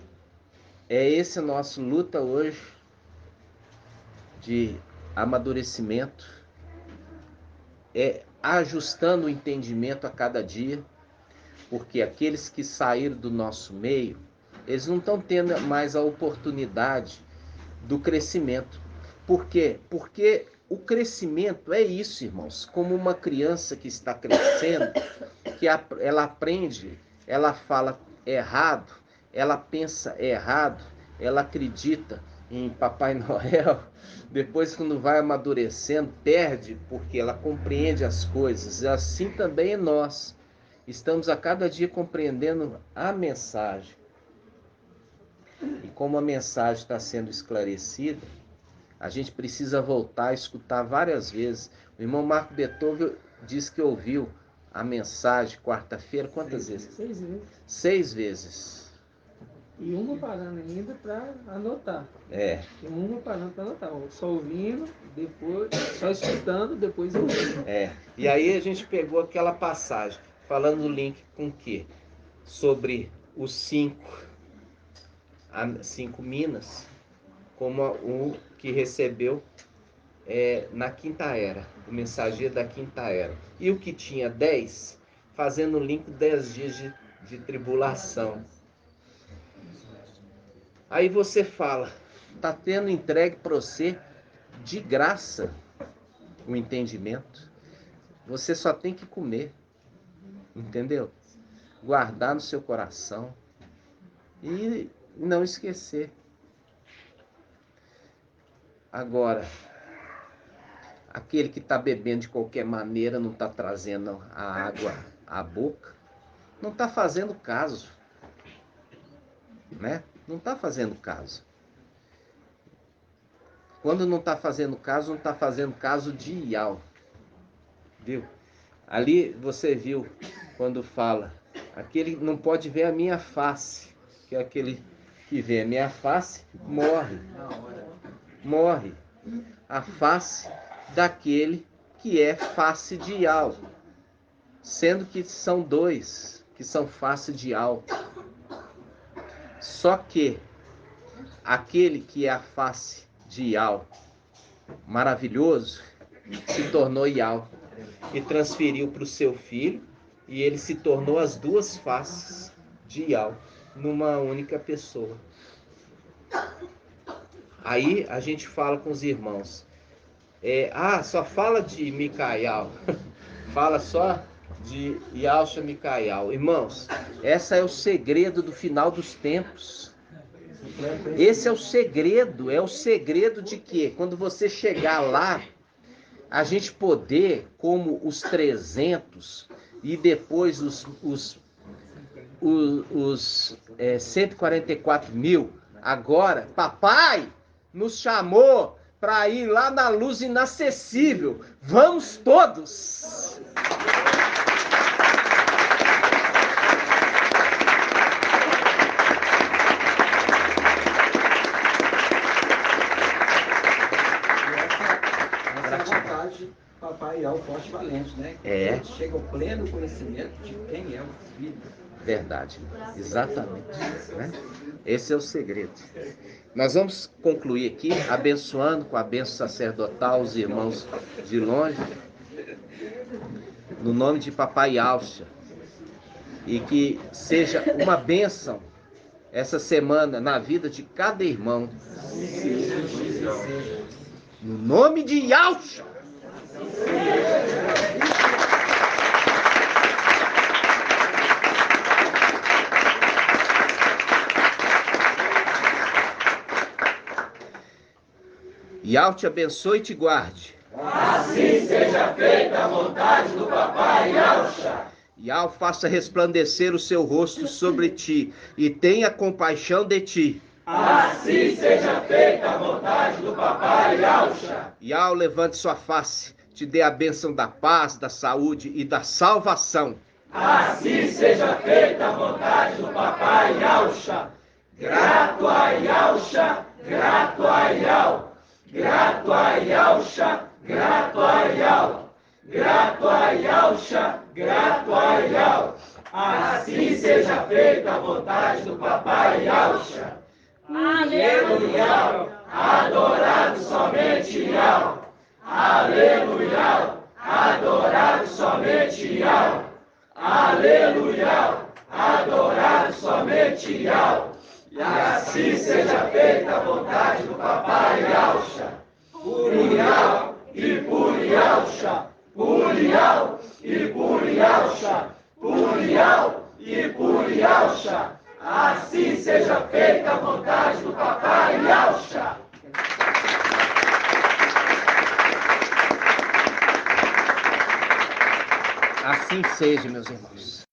é esse nosso luta hoje de amadurecimento, ajustando o entendimento a cada dia, porque aqueles que saíram do nosso meio, eles não estão tendo mais a oportunidade do crescimento. Por quê? Porque o crescimento é isso, irmãos, como uma criança que está crescendo, que ela aprende, ela fala errado, ela pensa errado, ela acredita em Papai Noel, depois quando vai amadurecendo, perde, porque ela compreende as coisas. E assim também é nós. Estamos a cada dia compreendendo a mensagem. E como a mensagem está sendo esclarecida, a gente precisa voltar a escutar várias vezes. O irmão Marco Beethoven disse que ouviu a mensagem quarta-feira, quantas vezes? 6 vezes. 6 vezes. E uma parando ainda para anotar. É. E uma parando para anotar. Só ouvindo, depois, só escutando, depois ouvindo. E aí a gente pegou aquela passagem, falando o link com o quê? Sobre os 5 minas, como o que recebeu na quinta era, o mensageiro da quinta era. E o que tinha 10, fazendo o link 10 dias de tribulação. Aí você fala, está tendo entregue para você de graça o entendimento. Você só tem que comer, entendeu? Guardar no seu coração e não esquecer. Agora, aquele que está bebendo de qualquer maneira, não está trazendo a água à boca, não está fazendo caso, né? Não está fazendo caso. Quando não está fazendo caso, não está fazendo caso de Ial. Viu? Ali você viu quando fala, aquele não pode ver a minha face, que é aquele que vê a minha face, morre. Morre. A face daquele que é face de Ial. Sendo que são 2 que são face de Ial. Só que aquele que é a face de Ial, maravilhoso, se tornou Ial e transferiu para o seu filho, e ele se tornou as 2 faces de Ial numa única pessoa. Aí a gente fala com os irmãos, só fala de Micael, fala só de Yahshua Micael. Irmãos, esse é o segredo do final dos tempos. Esse é o segredo de que quando você chegar lá, a gente poder, como os 300 e depois os 144 mil, agora, papai nos chamou para ir lá na luz inacessível. Vamos todos! Papai Ial forte e valente, né? Ele chega ao pleno conhecimento de quem é o Filho. Verdade, exatamente, né? Esse é o segredo. Nós vamos concluir aqui abençoando com a bênção sacerdotal os irmãos de longe, no nome de Papai Yahshua, e que seja uma bênção essa semana na vida de cada irmão, no nome de Yahshua. Yahweh te abençoe e te guarde. Assim seja feita a vontade do Papai Yahshua. Yahweh faça resplandecer o seu rosto sobre ti e tenha compaixão de ti. Assim seja feita a vontade do Papai Yahshua. Yahweh levante sua face, te dê a bênção da paz, da saúde e da salvação. Assim seja feita a vontade do Papai Yahshua. Grato a Yahshua, grato a Yahweh. Grato a Yahshua, grato a Yahweh. Grato a Yahshua, grato a Yahweh. Assim seja feita a vontade do Papai Yahshua. Aleluia! Adorado somente Yahweh. Aleluia! Adorado somente Yahweh. Aleluia! Adorado somente Yahweh. E assim seja feita a vontade do Papai Yahshua. Por Yahweh e por Yahshua. Por Yahweh e por Yahshua. Por Yahweh e por Yahshua. Assim seja feita a vontade do Papai Yahshua. Assim seja, meus irmãos.